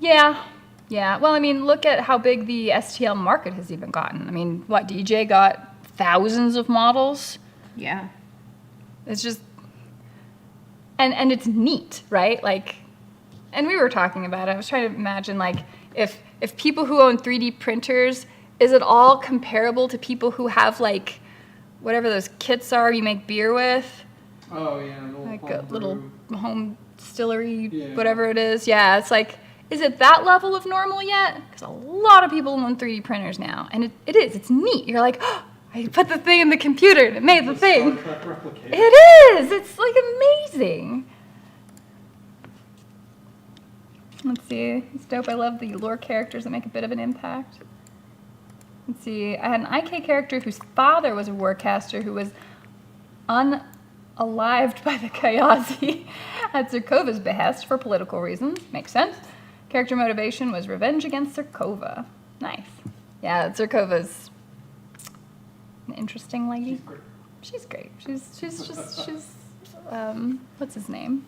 Yeah. Well, I mean, look at how big the STL market has even gotten. I mean, what, DJ got thousands of models? Yeah. It's just, and it's neat, right? Like, and we were talking about it. I was trying to imagine, like, if people who own 3D printers, is it all comparable to people who have, like, whatever those kits are you make beer with? Oh, yeah. Like a little home distillery, whatever it is. Yeah, it's like, is it that level of normal yet? Because a lot of people own 3D printers now. And it is. It's neat. You're like, oh, I put the thing in the computer and it made the thing. Star Trek replicator. It is. It's like amazing. Let's see. It's dope. I love the lore characters that make a bit of an impact. Let's see. I had an IK character whose father was a warcaster who was unalived by the Kayazi at Zerkova's behest for political reasons. Makes sense. Character motivation was revenge against Zerkova. Nice. Yeah, Zerkova's an interesting lady. She's great. She's what's his name?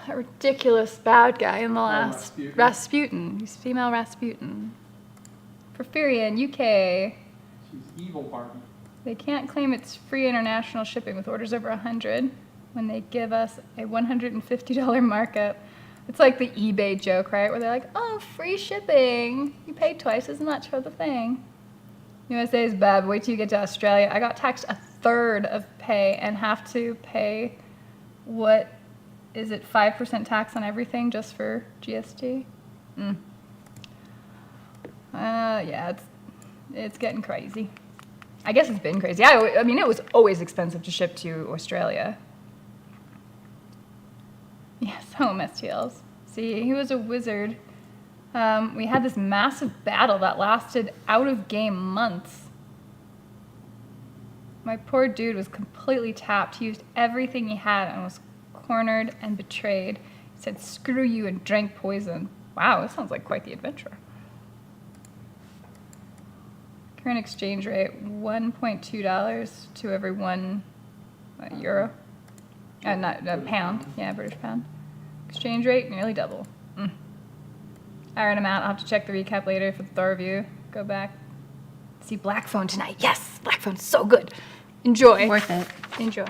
A ridiculous bad guy in the last Rasputin. He's female Rasputin. Porphyria in UK. She's evil Barbie. They can't claim it's free international shipping with orders over 100 when they give us a $150 markup. It's like the eBay joke, right? Where they're like, oh, free shipping. You pay twice as much for the thing. USA is bad, but wait till you get to Australia. I got taxed a third of pay and have to pay, what is it, 5% tax on everything just for GST? Yeah, it's getting crazy. I guess it's been crazy. I mean, it was always expensive to ship to Australia. Yes, home STLs. See, he was a wizard. We had this massive battle that lasted out of game months. My poor dude was completely tapped. He used everything he had and was cornered and betrayed. He said, screw you, and drank poison. Wow, this sounds like quite the adventure. Current exchange rate, $1.2 to every one euro. Not a pound. Yeah, British pound. Exchange rate, nearly double. Alright, I'm out. I'll have to check the recap later for the Thor review. Go back. See Black Phone tonight. Yes! Black Phone's so good. Enjoy. Worth it. Enjoy.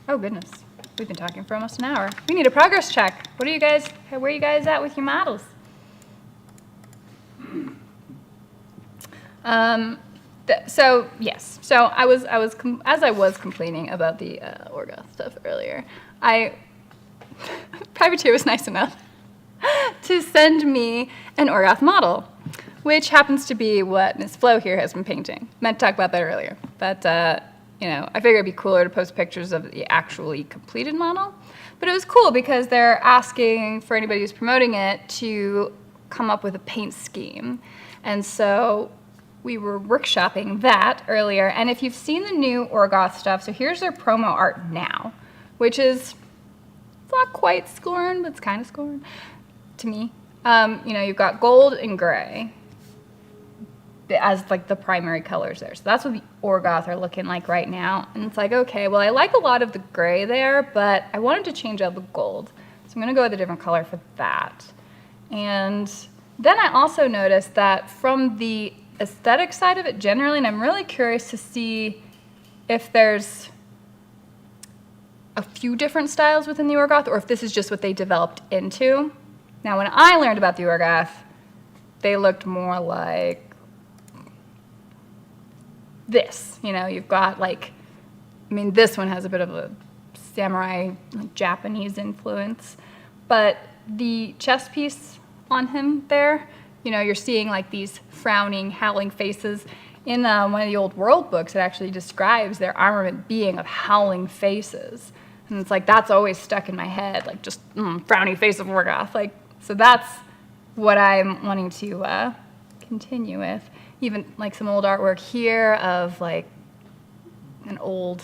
Oh, goodness. We've been talking for almost an hour. We need a progress check. Where are you guys at with your models? So yes. So as I was complaining about the Orgoth stuff earlier, Privateer was nice enough to send me an Orgoth model, which happens to be what Ms. Flo here has been painting. Meant to talk about that earlier, but I figured it'd be cooler to post pictures of the actually completed model. But it was cool because they're asking for anybody who's promoting it to come up with a paint scheme. And so we were workshopping that earlier. And if you've seen the new Orgoth stuff, so here's their promo art now, which is not quite Scorn, but it's kind of Scorn to me. You've got gold and gray as like the primary colors there. So that's what the Orgoth are looking like right now. And it's like, okay, well, I like a lot of the gray there, but I wanted to change out the gold. So I'm gonna go with a different color for that. And then I also noticed that from the aesthetic side of it generally, and I'm really curious to see if there's a few different styles within the Orgoth, or if this is just what they developed into. Now, when I learned about the Orgoth, they looked more like this. You've got this one has a bit of a samurai, Japanese influence, but the chest piece on him there, you're seeing like these frowning, howling faces. In one of the old world books, it actually describes their armament being of howling faces. And it's like, that's always stuck in my head, like just frowny face of Orgoth. So that's what I'm wanting to continue with. Even like some old artwork here of like an old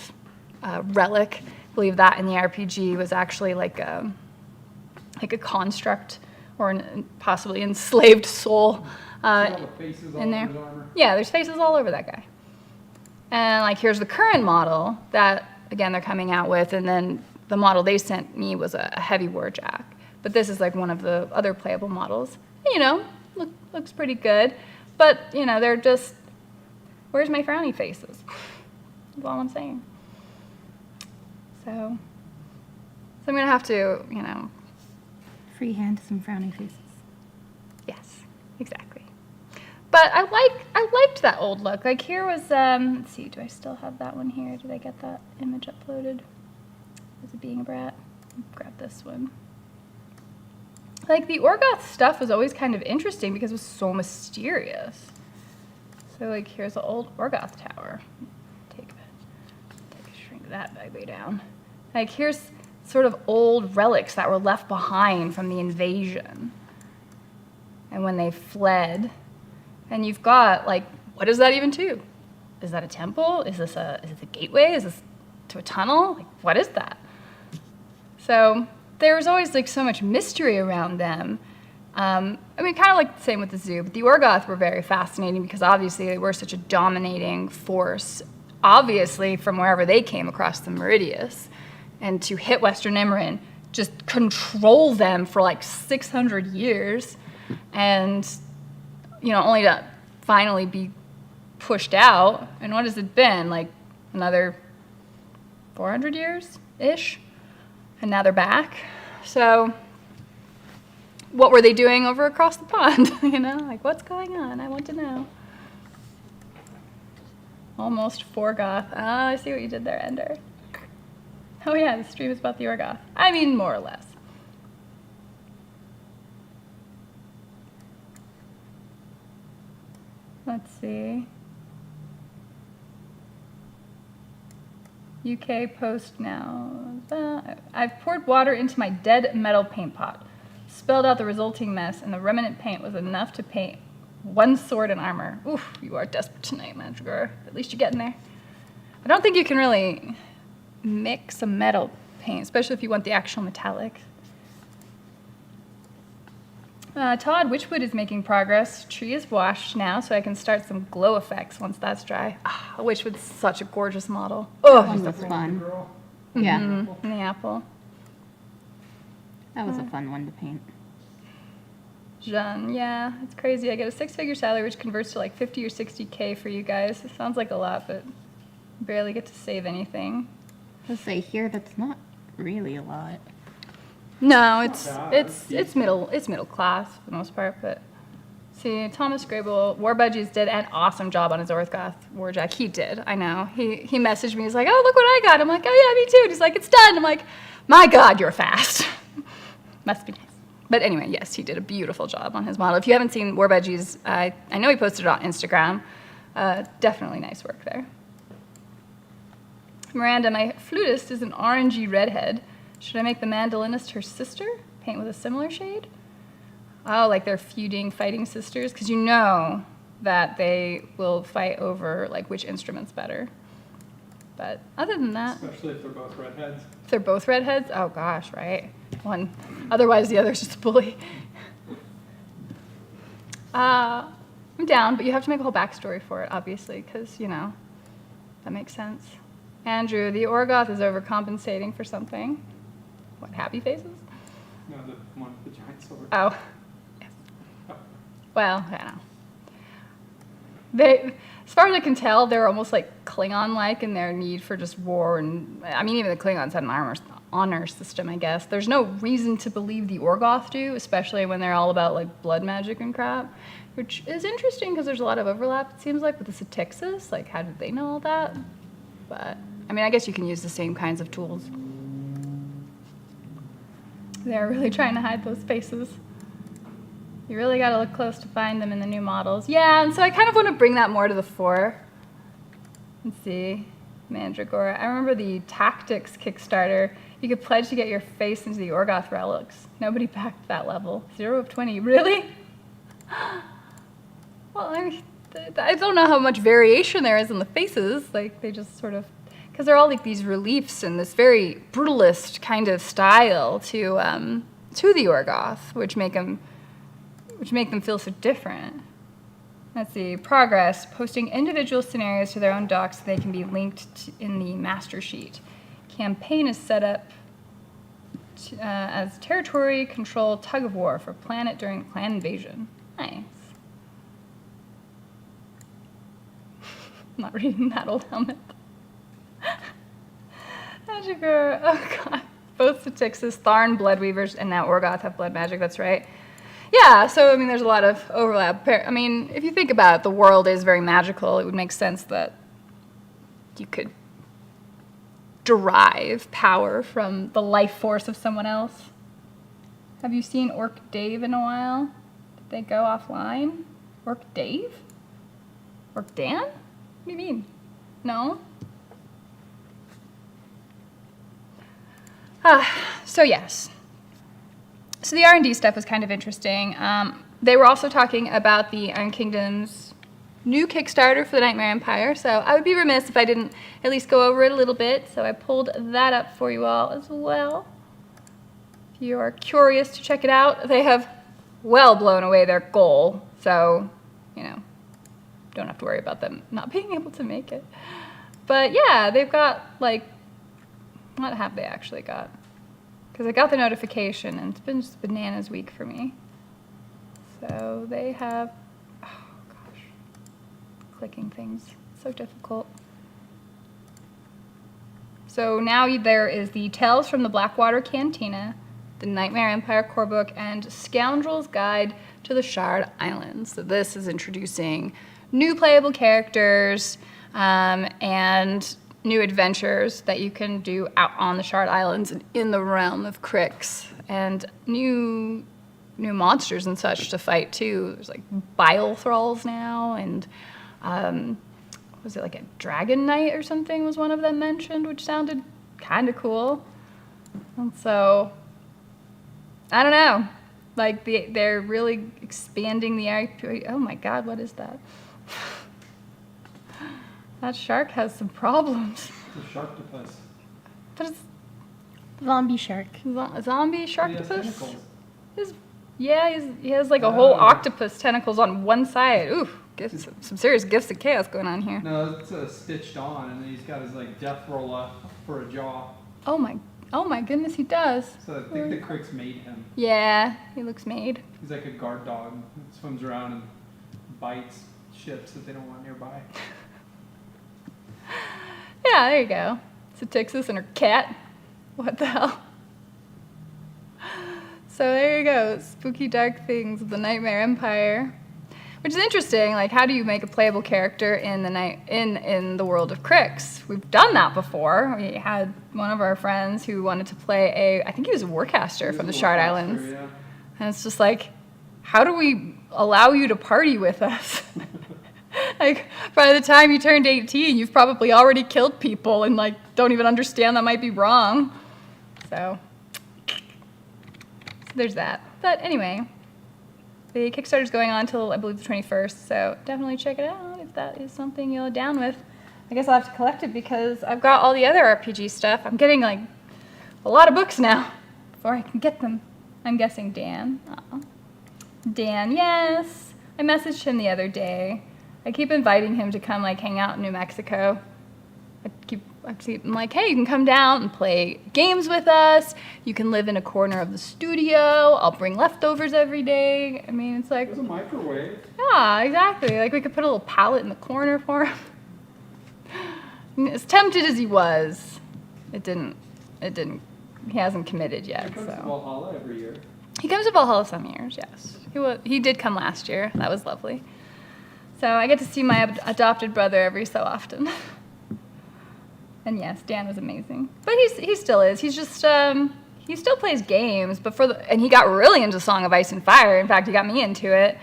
relic. I believe that in the RPG was actually like a construct or possibly enslaved soul in there. Yeah, there's faces all over that guy. And here's the current model that, again, they're coming out with, and then the model they sent me was a heavy warjack. But this is like one of the other playable models. Looks pretty good. But, they're just, where's my frowny faces? That's all I'm saying. So I'm going to have to, Freehand some frowny faces. Yes, exactly. But I liked that old look. Like here was, let's see, do I still have that one here? Did I get that image uploaded? Was it Being a Brat? Grab this one. Like the Orgoth stuff was always kind of interesting because it was so mysterious. So like here's the old Orgoth tower. Shrink that bad way down. Like here's sort of old relics that were left behind from the invasion. And when they fled, and you've got like, what is that even to? Is that a temple? Is it a gateway? Is this to a tunnel? Like, what is that? So there was always like so much mystery around them. Kind of like the same with the zoo, but the Orgoth were very fascinating because obviously they were such a dominating force, obviously from wherever they came across the Meridius. And to hit Western Emerald, just control them for like 600 years, and only to finally be pushed out. And what has it been, like another 400 years-ish? And now they're back. So what were they doing over across the pond? Like what's going on? I want to know. Almost Forgoth. Ah, I see what you did there, Ender. Oh yeah, the stream is about the Orgoth. More or less. Let's see. UK post now. I've poured water into my dead metal paint pot, spilled out the resulting mess, and the remnant paint was enough to paint one sword and armor. Oof, you are desperate tonight, Madrigal. At least you're getting there. I don't think you can really mix a metal paint, especially if you want the actual metallic. Todd Witchwood is making progress. Tree is washed now, so I can start some glow effects once that's dry. Witchwood's such a gorgeous model. Oh, that was fun. Yeah. And the apple. That was a fun one to paint. Jean, yeah, it's crazy. I get a 6-figure salary, which converts to like 50 or 60K for you guys. It sounds like a lot, but barely get to save anything. Let's say here that's not really a lot. No, it's middle class for the most part. But see, Thomas Grable, War Budgies did an awesome job on his Orgoth Warjack. He did, I know. He messaged me. He's like, oh, look what I got. I'm like, oh yeah, me too. And he's like, it's done. I'm like, my God, you're fast. Must be nice. But anyway, yes, he did a beautiful job on his model. If you haven't seen War Budgies, I know he posted it on Instagram. Definitely nice work there. Miranda, my flutist is an orangey redhead. Should I make the mandolinist her sister? Paint with a similar shade? Oh, like they're feuding, fighting sisters? Because you know that they will fight over, like, which instrument's better. But other than that... Especially if they're both redheads. If they're both redheads? Oh, gosh, right. One. Otherwise, the other's just a bully. I'm down, but you have to make a whole backstory for it, obviously, because, you know, that makes sense. Andrew, the Orgoth is overcompensating for something. What, happy faces? No, the one with the giant sword. Oh. Yes. Well, I don't know. They, as far as I can tell, they're almost like Klingon-like in their need for just war. And I mean, even the Klingons had an honor system, I guess. There's no reason to believe the Orgoth do, especially when they're all about like blood magic and crap, which is interesting because there's a lot of overlap, it seems like, with the Satixis. Like, how did they know all that? But, I mean, I guess you can use the same kinds of tools. They're really trying to hide those faces. You really got to look close to find them in the new models. Yeah, and so I kind of want to bring that more to the fore. Let's see. Mandragora. I remember the Tactics Kickstarter. You could pledge to get your face into the Orgoth relics. Nobody backed that level. 0 of 20. Really? Well, I don't know how much variation there is in the faces. Like, they just sort of... Because they're all like these reliefs in this very brutalist kind of style to the Orgoth, which make them feel so different. Let's see, progress, posting individual scenarios to their own docs so they can be linked in the master sheet. Campaign is set up as territory control tug of war for planet during clan invasion. Nice. I'm not reading that old helmet. Mandragora, oh god. Both Satixis, Tharn, Bloodweavers, and now Orgoth have blood magic, that's right. Yeah, so, I mean, there's a lot of overlap. I mean, if you think about it, the world is very magical. It would make sense that you could derive power from the life force of someone else. Have you seen Orc Dave in a while? Did they go offline? Orc Dave? Orc Dan? What do you mean? No? So yes. So the R&D stuff was kind of interesting. They were also talking about the Iron Kingdom's new Kickstarter for the Nightmare Empire, so I would be remiss if I didn't at least go over it a little bit, so I pulled that up for you all as well. If you are curious to check it out, they have well blown away their goal, so, you know, don't have to worry about them not being able to make it. But yeah, they've got, like, what have they actually got? Because I got the notification, and it's been just bananas week for me. So they have, oh gosh, clicking things, so difficult. So now there is the Tales from the Blackwater Cantina, the Nightmare Empire Core Book, and Scoundrel's Guide to the Shard Islands. So this is introducing new playable characters and new adventures that you can do out on the Shard Islands and in the realm of Crix, and new monsters and such to fight too. There's like bile thralls now, and was it like a dragon knight or something was one of them mentioned, which sounded kind of cool. And so I don't know, like they're really expanding the IP. Oh my god, what is that? That shark has some problems. It's a sharktopus. But it's Zombie shark. Zombie He has sharktopus? tentacles. He has like a whole octopus tentacles on one side. Ooh, some serious gifts of chaos going on here. No, it's stitched on, and then he's got his like death rolla for a jaw. Oh my goodness, he does. So I think the Crix made him. Yeah, he looks made. He's like a guard dog. He swims around and bites ships that they don't want nearby. Yeah, there you go. Satixis and her cat. What the hell? So there you go. Spooky dark things of the Nightmare Empire. Which is interesting, like how do you make a playable character in the world of Crix? We've done that before. We had one of our friends who wanted to play I think he was a warcaster from the Shard Islands. Yeah. And it's just like, how do we allow you to party with us? Like, by the time you turned 18, you've probably already killed people and, like, don't even understand that might be wrong. So there's that. But anyway, The Kickstarter's going on until, I believe, the 21st, so definitely check it out if that is something you're down with. I guess I'll have to collect it because I've got all the other RPG stuff. I'm getting, like, a lot of books now before I can get them. I'm guessing Dan. Dan, yes. I messaged him the other day. I keep inviting him to come, like, hang out in New Mexico. I'm like, hey, you can come down and play games with us. You can live in a corner of the studio. I'll bring leftovers every day. I mean, it's like... There's a microwave. Yeah, exactly. Like, we could put a little pallet in the corner for him. As tempted as he was, it didn't, he hasn't committed yet, He comes to Valhalla every year. He comes to Valhalla some years, yes. He did come last year. That was lovely. So I get to see my adopted brother every so often. And yes, Dan was amazing. But he still is. He's just, he still plays games, but and he got really into Song of Ice and Fire. In fact, he got me into it.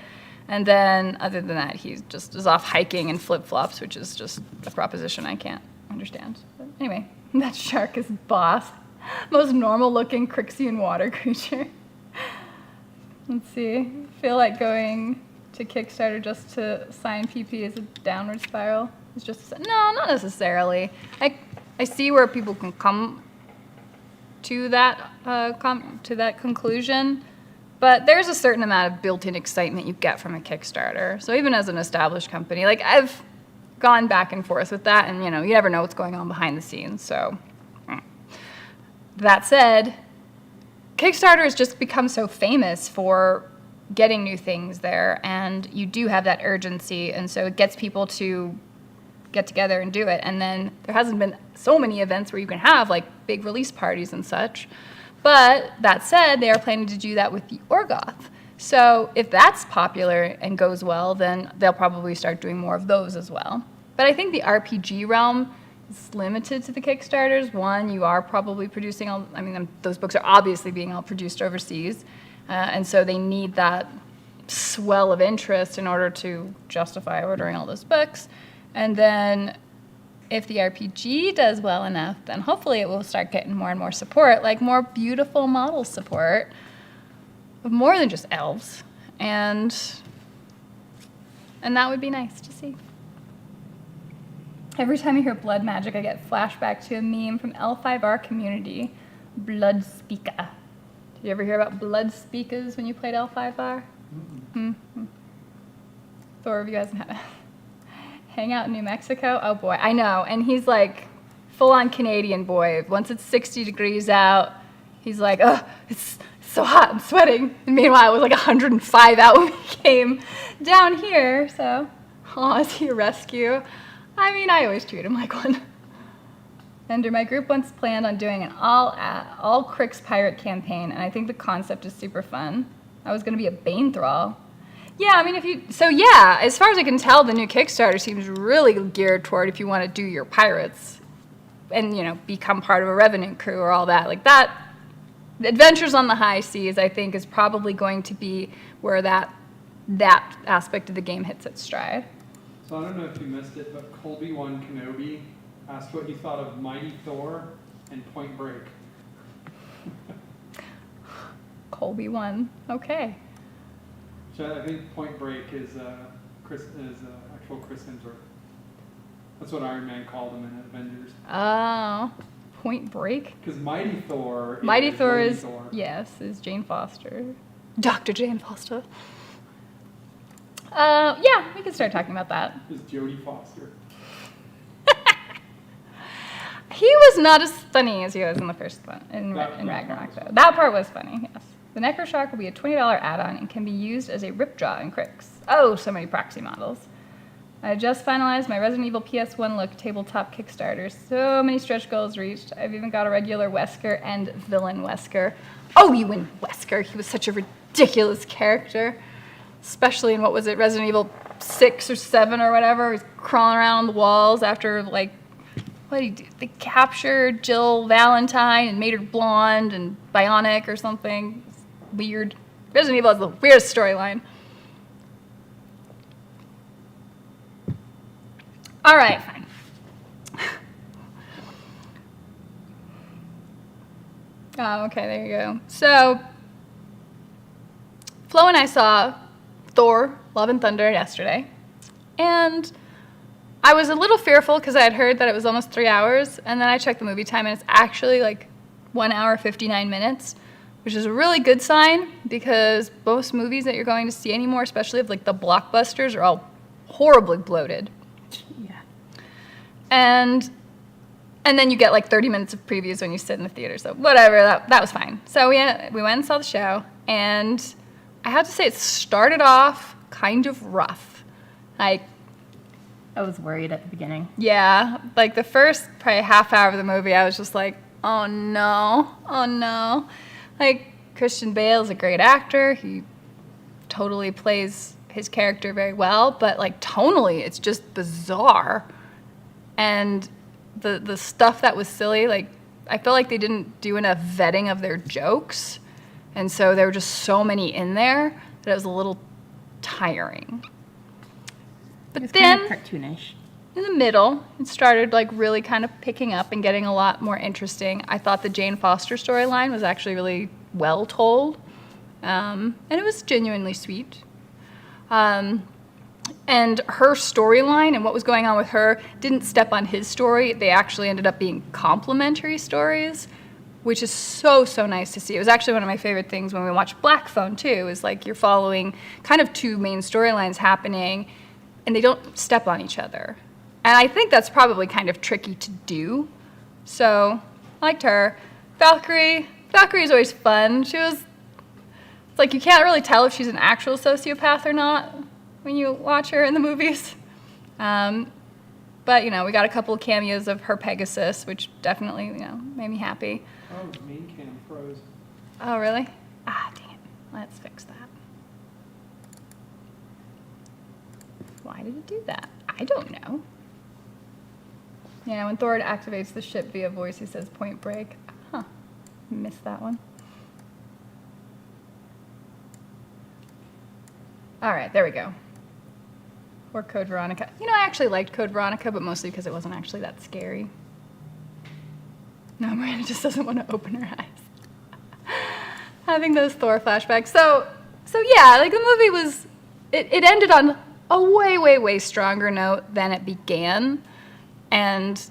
And then, other than that, he just is off hiking in flip-flops, which is just a proposition I can't understand. But anyway, that shark is boss. Most normal-looking Crixian water creature. Let's see. Feel like going to Kickstarter just to sign PP is a downward spiral? It's just no, not necessarily. I see where people can come to that conclusion, but there's a certain amount of built-in excitement you get from a Kickstarter. So even as an established company, like I've gone back and forth with that, and you never know what's going on behind the scenes. So that said, Kickstarter has just become so famous for getting new things there, and you do have that urgency, and so it gets people to get together and do it. And then there hasn't been so many events where you can have like big release parties and such. But that said, they are planning to do that with the Orgoth. So if that's popular and goes well, then they'll probably start doing more of those as well. But I think the RPG realm is limited to the Kickstarters. One, you are probably producing those books are obviously being all produced overseas. And so they need that swell of interest in order to justify ordering all those books. And then if the RPG does well enough, then hopefully it will start getting more and more support, like more beautiful model support, more than just elves. And that would be nice to see. Every time I hear blood magic, I get flashback to a meme from L5R community, Blood Speaka. Did you ever hear about blood speakas when you played L5R? Mm-hmm. Thor, have you guys hang out in New Mexico? Oh boy, I know. And he's like full-on Canadian boy. Once it's 60 degrees out, he's like, oh, it's so hot, I'm sweating. And meanwhile, it was like 105 out when we came down here. So, is he a rescue? I mean, I always treat him like one. And my group once planned on doing an all Crix pirate campaign, and I think the concept is super fun. I was going to be a Bane Thrall. Yeah, I mean, as far as I can tell, the new Kickstarter seems really geared toward if you want to do your pirates and, become part of a Revenant crew or all that. Like that, Adventures on the High Seas, I think, is probably going to be where that aspect of the game hits its stride. So I don't know if you missed it, but Colby1 Kenobi asked what you thought of Mighty Thor and Point Break. Colby1, okay. So I think Point Break is actual Chris Hemsworth. That's what Iron Man called him in Avengers. Oh, Point Break? Because Mighty Thor is Jane Foster. Dr. Jane Foster. Yeah, we can start talking about that. Is Jodie Foster. He was not as funny as he was in the first one, in Ragnarok, though. That part was funny, yes. The Necroshark will be a $20 add-on and can be used as a Ripjaw in Crix. Oh, so many proxy models. I just finalized my Resident Evil PS1 look tabletop Kickstarter. So many stretch goals reached. I've even got a regular Wesker and villain Wesker. Oh, you win Wesker. He was such a ridiculous character. Especially in, Resident Evil 6 or 7 or whatever. He's crawling around the walls after, what did he do? They captured Jill Valentine and made her blonde and bionic or something. It's weird. Resident Evil has the weirdest storyline. All right, fine. Oh, okay, there you go. So, Flo and I saw Thor, Love and Thunder yesterday. And I was a little fearful because I had heard that it was almost 3 hours. And then I checked the movie time and it's actually like 1 hour, 59 minutes, which is a really good sign because most movies that you're going to see anymore, especially of like the blockbusters, are all horribly bloated. Yeah. And then you get like 30 minutes of previews when you sit in the theater. So whatever, that was fine. So we went and saw the show, and I have to say it started off kind of rough. Like, I was worried at the beginning. yeah, like the first probably half hour of the movie, I was just like, oh no. Like, Christian Bale's a great actor. He totally plays his character very well, but like tonally, it's just bizarre. And the stuff that was silly, like, I felt like they didn't do enough vetting of their jokes. And so there were just so many in there that it was a little tiring. But then, kind of cartoonish. in the middle, it started like really kind of picking up and getting a lot more interesting. I thought the Jane Foster storyline was actually really well told. And it was genuinely sweet. And her storyline and what was going on with her didn't step on his story. They actually ended up being complementary stories, which is so nice to see. It was actually one of my favorite things when we watched Black Phone, too, is like you're following kind of two main storylines happening, and they don't step on each other. And I think that's probably kind of tricky to do. So, I liked her. Valkyrie is always fun. It's like you can't really tell if she's an actual sociopath or not when you watch her in the movies. But, we got a couple of cameos of her Pegasus, which definitely, made me happy. Oh, main cam froze. Oh, really? Ah, dang it. Let's fix that. Why did it do that? I don't know. Yeah, when Thor activates the ship via voice, he says point break. Huh. Missed that one. All right, there we go. Or Code Veronica. I actually liked Code Veronica, but mostly because it wasn't actually that scary. No, Miranda just doesn't want to open her eyes. Having those Thor flashbacks. So yeah, like the movie was, it ended on a way stronger note than it began. And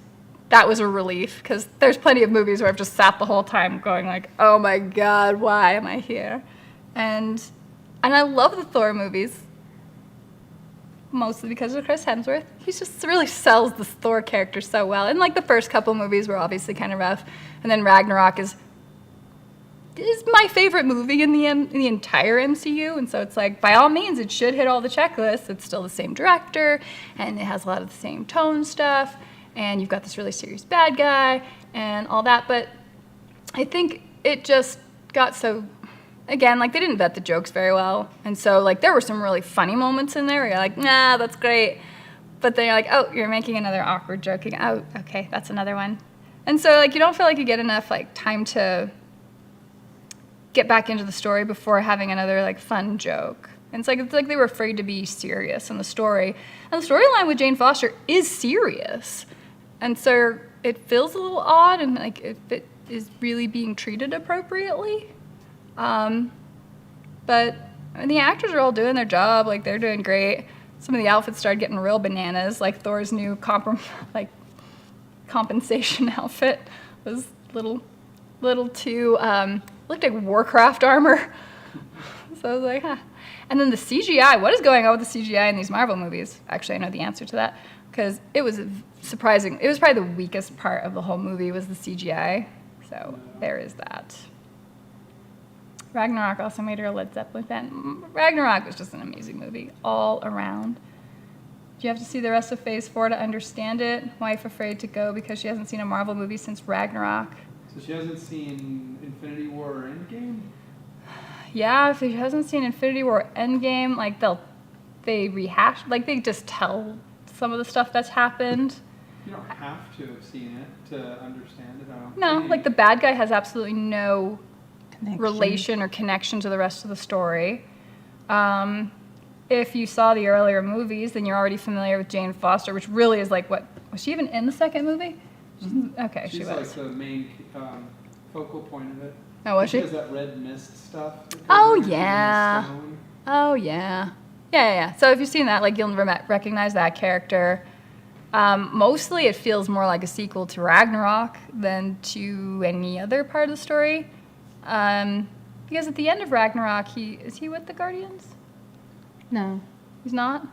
that was a relief, because there's plenty of movies where I've just sat the whole time going like, oh my God, why am I here? And I love the Thor movies, mostly because of Chris Hemsworth. He just really sells this Thor character so well. And like the first couple movies were obviously kind of rough, and then Ragnarok is my favorite movie in the entire MCU, and so it's like, by all means, it should hit all the checklists. It's still the same director, and it has a lot of the same tone stuff, and you've got this really serious bad guy, and all that, but I think it just got so, again, like, they didn't vet the jokes very well, and so, like, there were some really funny moments in there where you're like, nah, that's great, but then you're like, oh, you're making another awkward joke. Oh, okay, that's another one. And so, like, you don't feel like you get enough, like, time to get back into the story before having another, like, fun joke. And it's like they were afraid to be serious in the story. And the storyline with Jane Foster is serious. And so it feels a little odd, and, like, if it is really being treated appropriately. But the actors are all doing their job. Like, they're doing great. Some of the outfits started getting real bananas. Like, Thor's new compensation outfit was little too, looked like Warcraft armor. So I was like, huh. And then the CGI, what is going on with the CGI in these Marvel movies? Actually, I know the answer to that, because it was surprising. It was probably the weakest part of the whole movie was the CGI. So there is that. Ragnarok also made her a Led Zeppelin fan. Ragnarok was just an amazing movie all around. Do you have to see the rest of Phase 4 to understand it? Wife afraid to go because she hasn't seen a Marvel movie since Ragnarok. So she hasn't seen Infinity War or Endgame? Yeah, if she hasn't seen Infinity War or Endgame, like they rehash, like they just tell some of the stuff that's happened. You don't have to have seen it to understand it. I don't No, think. like the bad guy has absolutely no relation or connection to the rest of the story. If you saw the earlier movies, then you're already familiar with Jane Foster, which really is like what, was she even in the second movie? Okay, She's she like was. the main focal point of it. Oh, was she? She has that red mist stuff. Oh, She's in the yeah. stone. Oh, yeah. Yeah. So if you've seen that, like, you'll recognize that character. Mostly it feels more like a sequel to Ragnarok than to any other part of the story. Because at the end of Ragnarok, is he with the Guardians? No. He's not?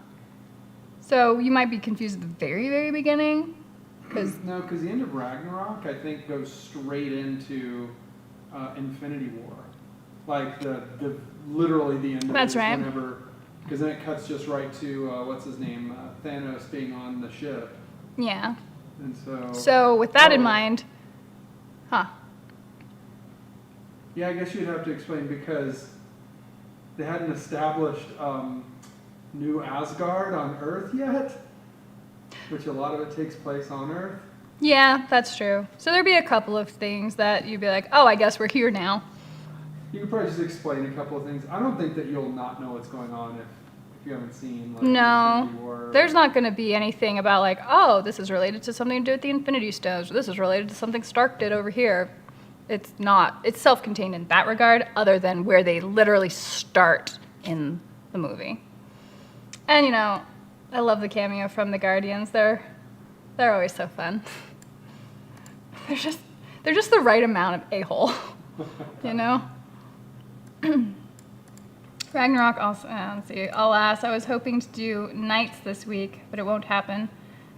So you might be confused at the very, very beginning. No, because the end of Ragnarok, I think, goes straight into Infinity War. Like, literally the end of That's it is right. whenever... Because then it cuts just right to, what's his name, Thanos being on the ship. Yeah. And so... So with that in mind... Huh. Yeah, I guess you'd have to explain, because they hadn't established New Asgard on Earth yet, which a lot of it takes place on Earth. Yeah, that's true. So there'd be a couple of things that you'd be like, oh, I guess we're here now. You could probably just explain a couple of things. I don't think that you'll not know what's going on if you haven't seen, like, No, Infinity War. there's not going to be anything about like, oh, this is related to something to do with the Infinity Stones, or this is related to something Stark did over here. It's not. It's self-contained in that regard, other than where they literally start in the movie. And, you know, I love the cameo from the Guardians. They're always so fun. They're just the right amount of a-hole, you know? Ragnarok also, let's see, alas, I was hoping to do nights this week, but it won't happen.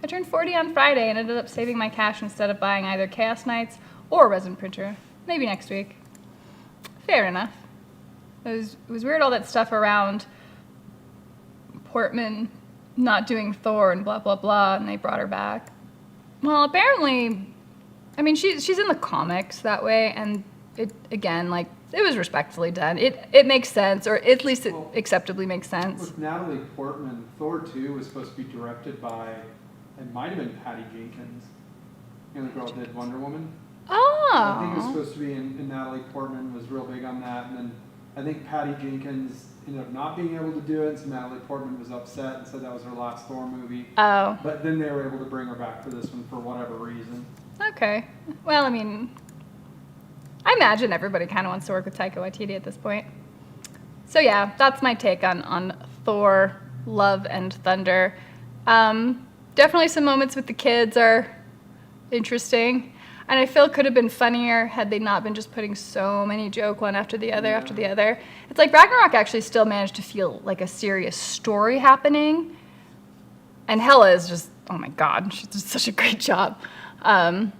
I turned 40 on Friday and ended up saving my cash instead of buying either Chaos Knights or Resin Printer. Maybe next week. Fair enough. It was weird all that stuff around Portman not doing Thor and blah, blah, blah, and they brought her back. Well, apparently, I mean, she's in the comics that way, and it, again, like, it was respectfully done. It makes sense, or at least it acceptably makes sense. With Natalie Portman, Thor 2 was supposed to be directed by, it might have been Patty Jenkins. You know, the girl that did Wonder Woman? Oh. I think it was supposed to be, and Natalie Portman was real big on that, and then I think Patty Jenkins ended up not being able to do it, so Natalie Portman was upset and said that was her last Thor movie. Oh. But then they were able to bring her back for this one for whatever reason. Okay. Well, I mean, I imagine everybody kind of wants to work with Taika Waititi at this point. So yeah, that's my take on Thor, Love and Thunder. Definitely some moments with the kids are interesting. And I feel it could have been funnier had they not been just putting so many joke one after the other after the other. It's like Ragnarok actually still managed to feel like a serious story happening. And Hela is just, oh my God, she did such a great job. And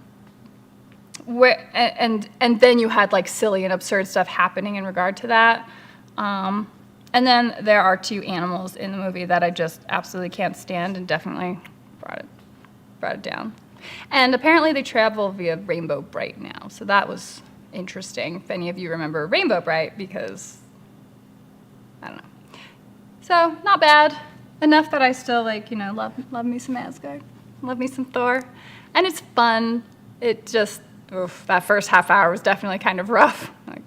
then you had like silly and absurd stuff happening in regard to that. And then there are two animals in the movie that I just absolutely can't stand and definitely brought it down. And apparently they travel via Rainbow Bright now, so that was interesting. If any of you remember Rainbow Bright, because I don't know. So not bad. Enough that I still love me some Asgard, love me some Thor, and it's fun. It just that first half hour was definitely kind of rough. Like,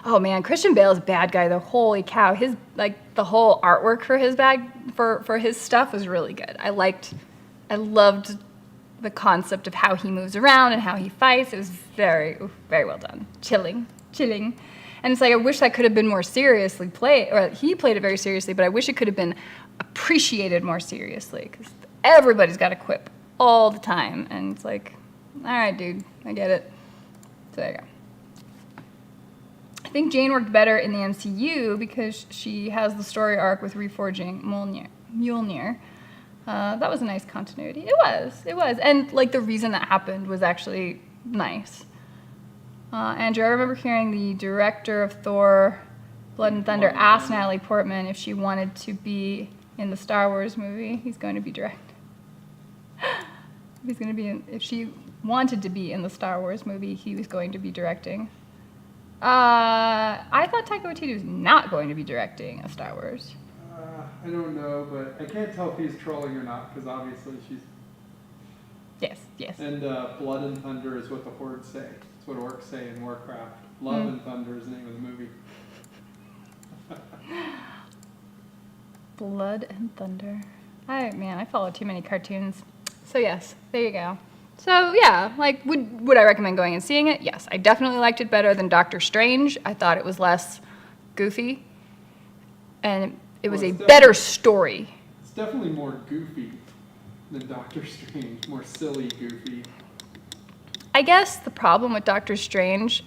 oh man, Christian Bale's a bad guy though. Holy cow, his the whole artwork for his for his stuff was really good. I loved the concept of how he moves around and how he fights. It was very, very well done. Chilling. And it's like, I wish that could have been more seriously played, or he played it very seriously, but I wish it could have been appreciated more seriously, because everybody's got a quip all the time, and it's like, all right, dude, I get it. So there you go. I think Jane worked better in the MCU because she has the story arc with reforging Mjolnir. That was a nice continuity. It was. And, like, the reason that happened was actually nice. Andrew, I remember hearing the director of Thor, Blood and Thunder ask Natalie Portman if she wanted to be in the Star Wars movie he's going to be directing. If she wanted to be in the Star Wars movie he was going to be directing. I thought Taika Waititi was not going to be directing a Star Wars. I don't know, but I can't tell if he's trolling or not, because obviously she's... Yes. And Blood and Thunder is what the Horde say. It's what orcs say in Warcraft. Love and Thunder is the name of the movie. Blood and Thunder. I follow too many cartoons. So yes, there you go. So yeah, like, would I recommend going and seeing it? Yes, I definitely liked it better than Doctor Strange. I thought it was less goofy. And it was a better story. It's definitely more goofy than Doctor Strange, more silly goofy. I guess the problem with Doctor Strange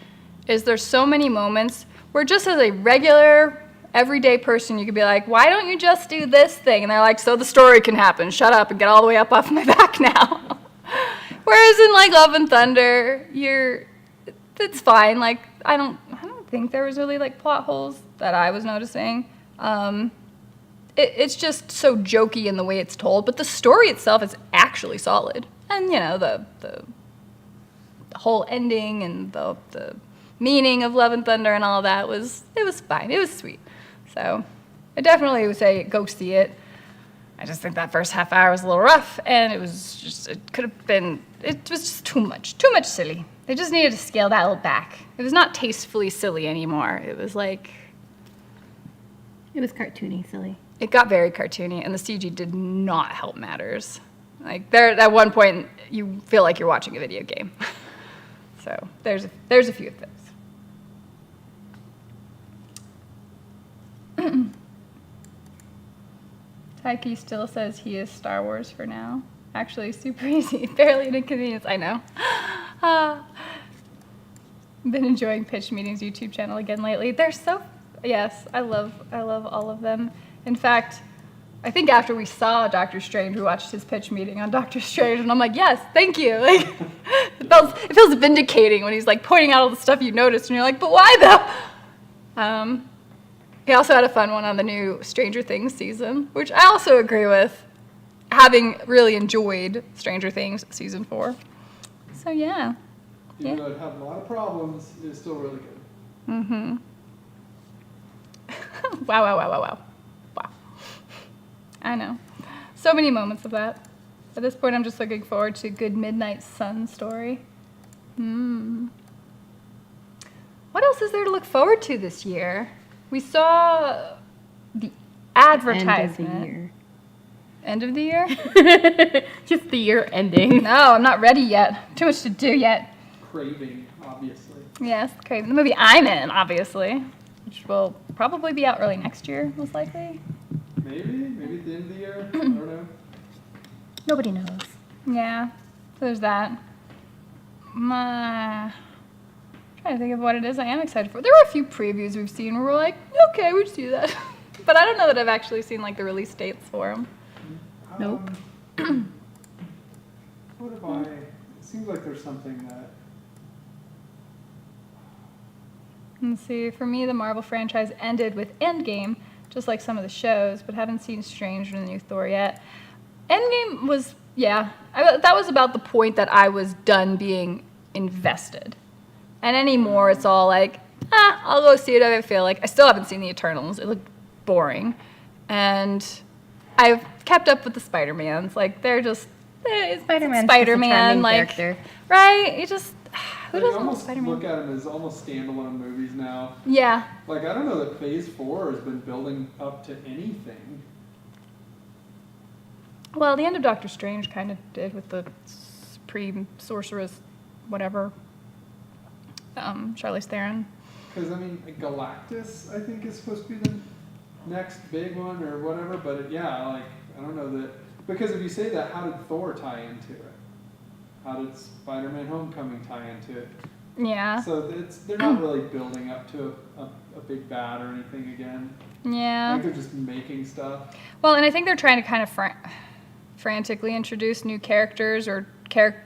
is there's so many moments where just as a regular, everyday person, you could be like, why don't you just do this thing? And they're like, so the story can happen. Shut up and get all the way up off my back now. Whereas in like Love and Thunder, it's fine. Like I don't think there was really like plot holes that I was noticing. It's just so jokey in the way it's told, but the story itself is actually solid. And you know the whole ending and the meaning of Love and Thunder and all of that was fine. It was sweet. So I definitely would say go see it. I just think that first half hour was a little rough, and it was just too much silly. They just needed to scale that a little back. It was not tastefully silly anymore. It was like... It was cartoony silly. It got very cartoony, and the CG did not help matters. Like, there, at one point, you feel like you're watching a video game. So, there's a few of those. Taiki still says he is Star Wars for now. Actually, super easy. Barely an inconvenience, I know. Been enjoying Pitch Meetings YouTube channel again lately. They're so... Yes, I love all of them. In fact, I think after we saw Doctor Strange, we watched his pitch meeting on Doctor Strange, and I'm like, yes, thank you. Like, it feels vindicating when he's like pointing out all the stuff you noticed, and you're like, but why though? He also had a fun one on the new Stranger Things season, which I also agree with, having really enjoyed Stranger Things season 4. So yeah. Even though it had a lot of problems, it was still really good. Mm-hmm. Wow. I know. So many moments of that. At this point, I'm just looking forward to good Midnight Sun story. What else is there to look forward to this year? We saw the advertisement. End of the year? Just the year ending. No, I'm not ready yet. Too much to do yet. Craving, obviously. Yes, Craving. The movie I'm in, obviously. Which will probably be out early next year, most likely. Maybe at the end of the year. I don't know. Nobody knows. Yeah, so there's that. I'm trying to think of what it is I am excited for. There were a few previews we've seen where we're like, okay, we'd see that. But I don't know that I've actually seen like the release dates for them. Nope. What have I... It seems like there's something that... Let's see, for me, the Marvel franchise ended with Endgame, just like some of the shows, but haven't seen Strange or the new Thor yet. Endgame was, that was about the point that I was done being invested. And anymore, it's all like, I'll go see it if I feel like. I still haven't seen the Eternals. It looked boring. And I've kept up with the Spider-Mans. Like, they're just, Spider-Man's Spider-Man, like, character. Right? You just... Who You doesn't love almost Spider-Man? look at them as almost standalone movies now. Yeah. Like, I don't know that Phase 4 has been building up to anything. Well, the end of Doctor Strange kind of did with the Supreme Sorceress, whatever, Charlize Theron. Because, I mean, Galactus, I think, is supposed to be the next big one or whatever. But, I don't know that... Because if you say that, how did Thor tie into it? How did Spider-Man Homecoming tie into it? Yeah. So they're not really building up to a big bad or anything again. Yeah. I think they're just making stuff. Well, and I think they're trying to kind of frantically introduce new characters or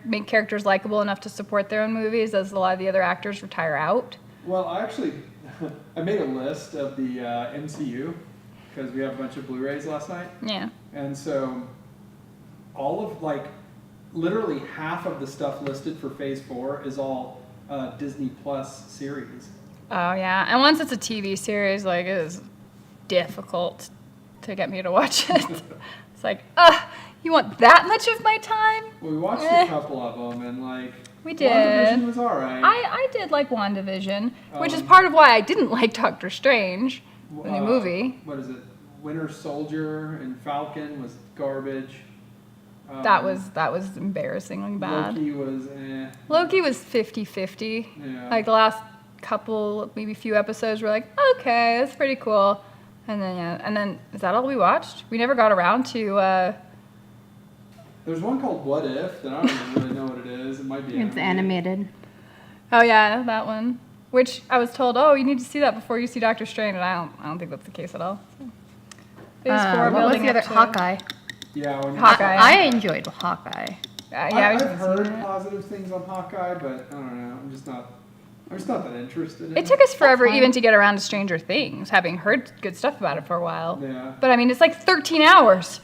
make characters likable enough to support their own movies as a lot of the other actors retire out. Well, I made a list of the MCU because we have a bunch of Blu-rays last night. Yeah. And so all of, literally half of the stuff listed for Phase 4 is all Disney Plus series. Oh, yeah. And once it's a TV series, it is difficult to get me to watch it. It's like, you want that much of my time? Well, we watched a couple of them, and, we did. WandaVision was all right. I did like WandaVision, which is part of why I didn't like Doctor Strange, the new movie. What is it? Winter Soldier and Falcon was garbage. That was embarrassingly bad. Loki was Loki was 50-50. Yeah. Like the last couple, maybe few episodes were like, okay, that's pretty cool. And then is that all we watched? We never got around to. There's one called What If that I don't even really know what it is. It might be It's animated. Oh yeah, that one. Which I was told, you need to see that before you see Doctor Strange, and I don't think that's the case at all. So. Phase 4 what was building the other? up to Hawkeye. Yeah, Hawkeye. I enjoyed Hawkeye. I've heard positive things on Hawkeye, but I don't know. I'm just not that interested in it. It took us forever even to get around to Stranger Things, having heard good stuff about it for a while. Yeah. But I mean, it's like 13 hours.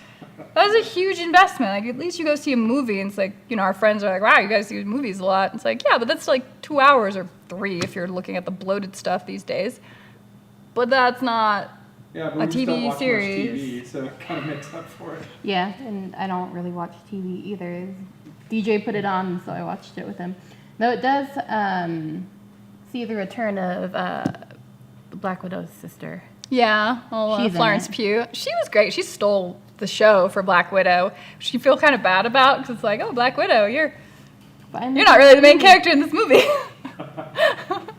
That was a huge investment. Like, at least you go see a movie, and it's like, our friends are like, wow, you guys see movies a lot. It's like, yeah, but that's like 2 hours or 3 if you're looking at the bloated stuff these days. But that's not but a TV series. Much TV, so it kind of makes up for it. Yeah, and I don't really watch TV either. DJ put it on, so I watched it with him. Though it does see the return of Black Widow's sister. Yeah, Florence Pugh. She was great. She stole the show for Black Widow. She feel kind of bad about because it's like, oh, Black Widow, you're not really the main character in this movie. So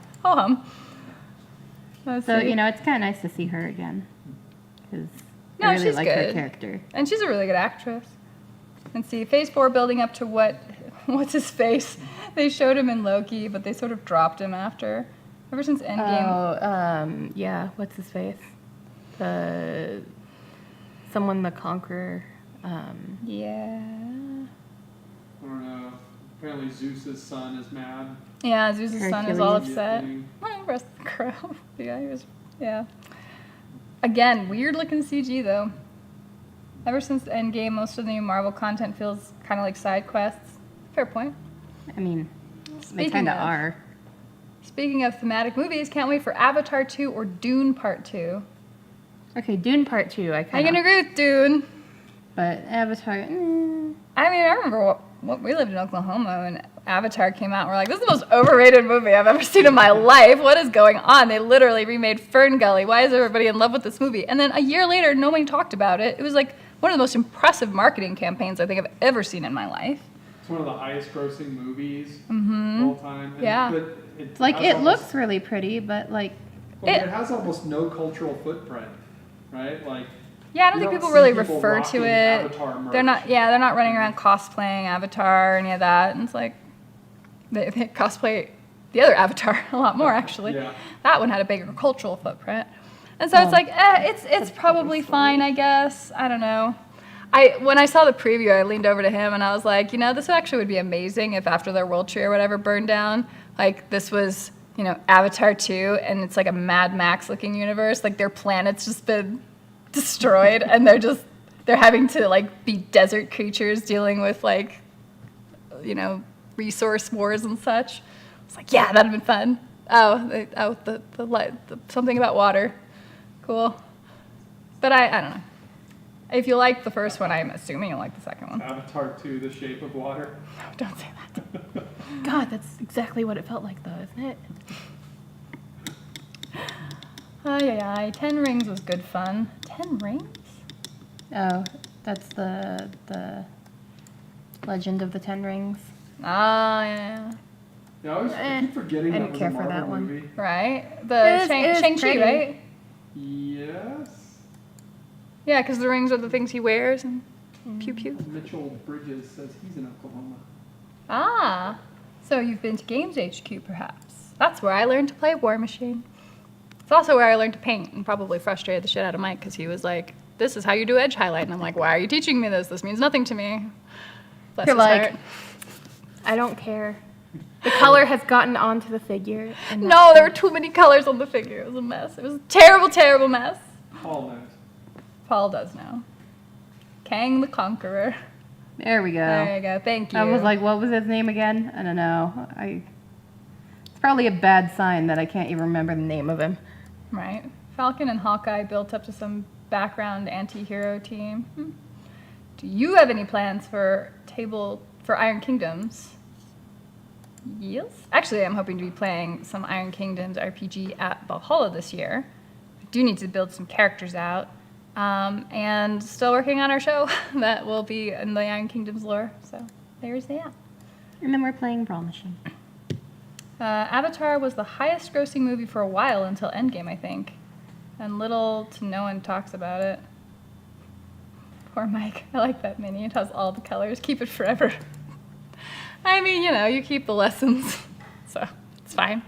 it's kind of nice to see her again because I really like her character, and she's a really good actress. And see, Phase 4 building up to what's his face? They showed him in Loki, but they sort of dropped him after. Ever since Endgame. Yeah. What's his face? Someone the Conqueror. Yeah. I don't know. Apparently Zeus's son is mad. Yeah, Zeus's son is all upset. Yeah. Rest of the crow. Yeah. Again, weird looking CG though. Ever since Endgame, most of the new Marvel content feels kind of like side quests. Fair point. I mean, they kind of are. Speaking of thematic movies, can't wait for Avatar 2 or Dune Part 2. Okay, Dune Part 2, I can agree with Dune. But Avatar, I mean, I remember we lived in Oklahoma when Avatar came out. We're like, this is the most overrated movie I've ever seen in my life. What is going on? They literally remade Fern Gully. Why is everybody in love with this movie? And then a year later, nobody talked about it. It was like one of the most impressive marketing campaigns I think I've ever seen in my life. It's one of the highest grossing movies of all time. And, it looks really pretty, but it has almost no cultural footprint, right? I don't think people really refer to it. They're not running around cosplaying Avatar or any of that. And it's like, they cosplay the other Avatar a lot more, actually. Yeah. That one had a bigger cultural footprint. And so it's like, it's probably fine, I guess. I don't know. When I saw the preview, I leaned over to him and I was like, this actually would be amazing if after their World Tree or whatever burned down, this was, Avatar 2, and it's like a Mad Max looking universe. Their planet's just been destroyed, and they're having to be desert creatures dealing with resource wars and such. It's like, yeah, that'd have been fun. The something about water, cool. But I don't know. If you like the first one, I'm assuming you'll like the second one. Avatar 2, The Shape of Water. No, don't say that. God, that's exactly what it felt like, though, isn't it? 10 Rings was good fun. 10 Rings? Oh, that's the Legend of the Ten Rings. Yeah. I keep forgetting I that didn't was care a for Marvel that one. movie. Right? The Shang-Chi, right? Yes. Yeah, because the rings are the things he wears and pew pew. Mitchell Bridges says he's in Oklahoma. Ah, so you've been to Games HQ perhaps. That's where I learned to play War Machine. It's also where I learned to paint and probably frustrated the shit out of Mike because he was like, this is how you do edge highlight. And I'm like, why are you teaching me this? This means nothing to me. Bless You're his like, heart. I don't care. The color has gotten onto the figure. And No, there were too many colors on the figure. It was a mess. It was a terrible, terrible mess. Paul knows. Paul does know. Kang the Conqueror. There we go. There you go. Thank you. I was like, what was his name again? I don't know. It's probably a bad sign that I can't even remember the name of him. Right. Falcon and Hawkeye built up to some background anti-hero team. Do you have any plans for Iron Kingdoms? Yes. Actually, I'm hoping to be playing some Iron Kingdoms RPG at Valhalla this year. I do need to build some characters out. And still working on our show that will be in the Iron Kingdoms lore. So there's that. And then we're playing Brawl Machine. Avatar was the highest grossing movie for a while until Endgame, I think. And little to no one talks about it. Poor Mike. I like that mini. It has all the colors. Keep it forever. I mean, you keep the lessons, so it's fine.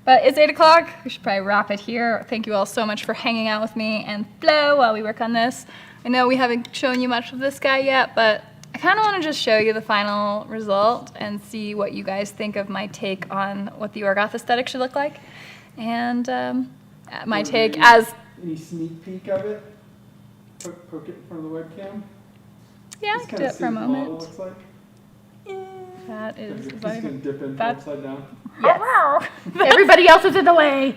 But it's 8 o'clock. We should probably wrap it here. Thank you all so much for hanging out with me and Flo while we work on this. I know we haven't shown you much of this guy yet, but I kind of want to just show you the final result and see what you guys think of my take on what the Orgoth aesthetic should look like. And my take as... Any sneak peek of it? Poke it in front of the webcam? Yeah, I can do it for a moment. Looks like. That is... He's going to dip in upside down. Yes. Everybody else is in the way.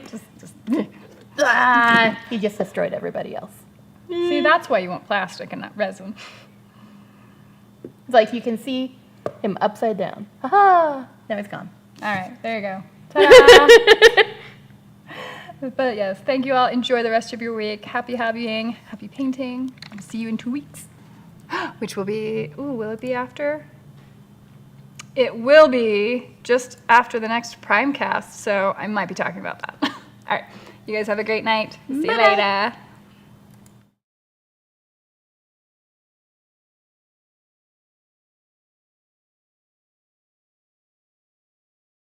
He just destroyed everybody else. See, that's why you want plastic and not resin. It's like you can see him upside down. Aha! Now he's gone. All right, there you go. Ta-da! But yes, thank you all. Enjoy the rest of your week. Happy hobbying, happy painting. I'll see you in 2 weeks. Which will be, will it be after? It will be just after the next Primecast, so I might be talking about that. All right, you guys have a great night. See you later.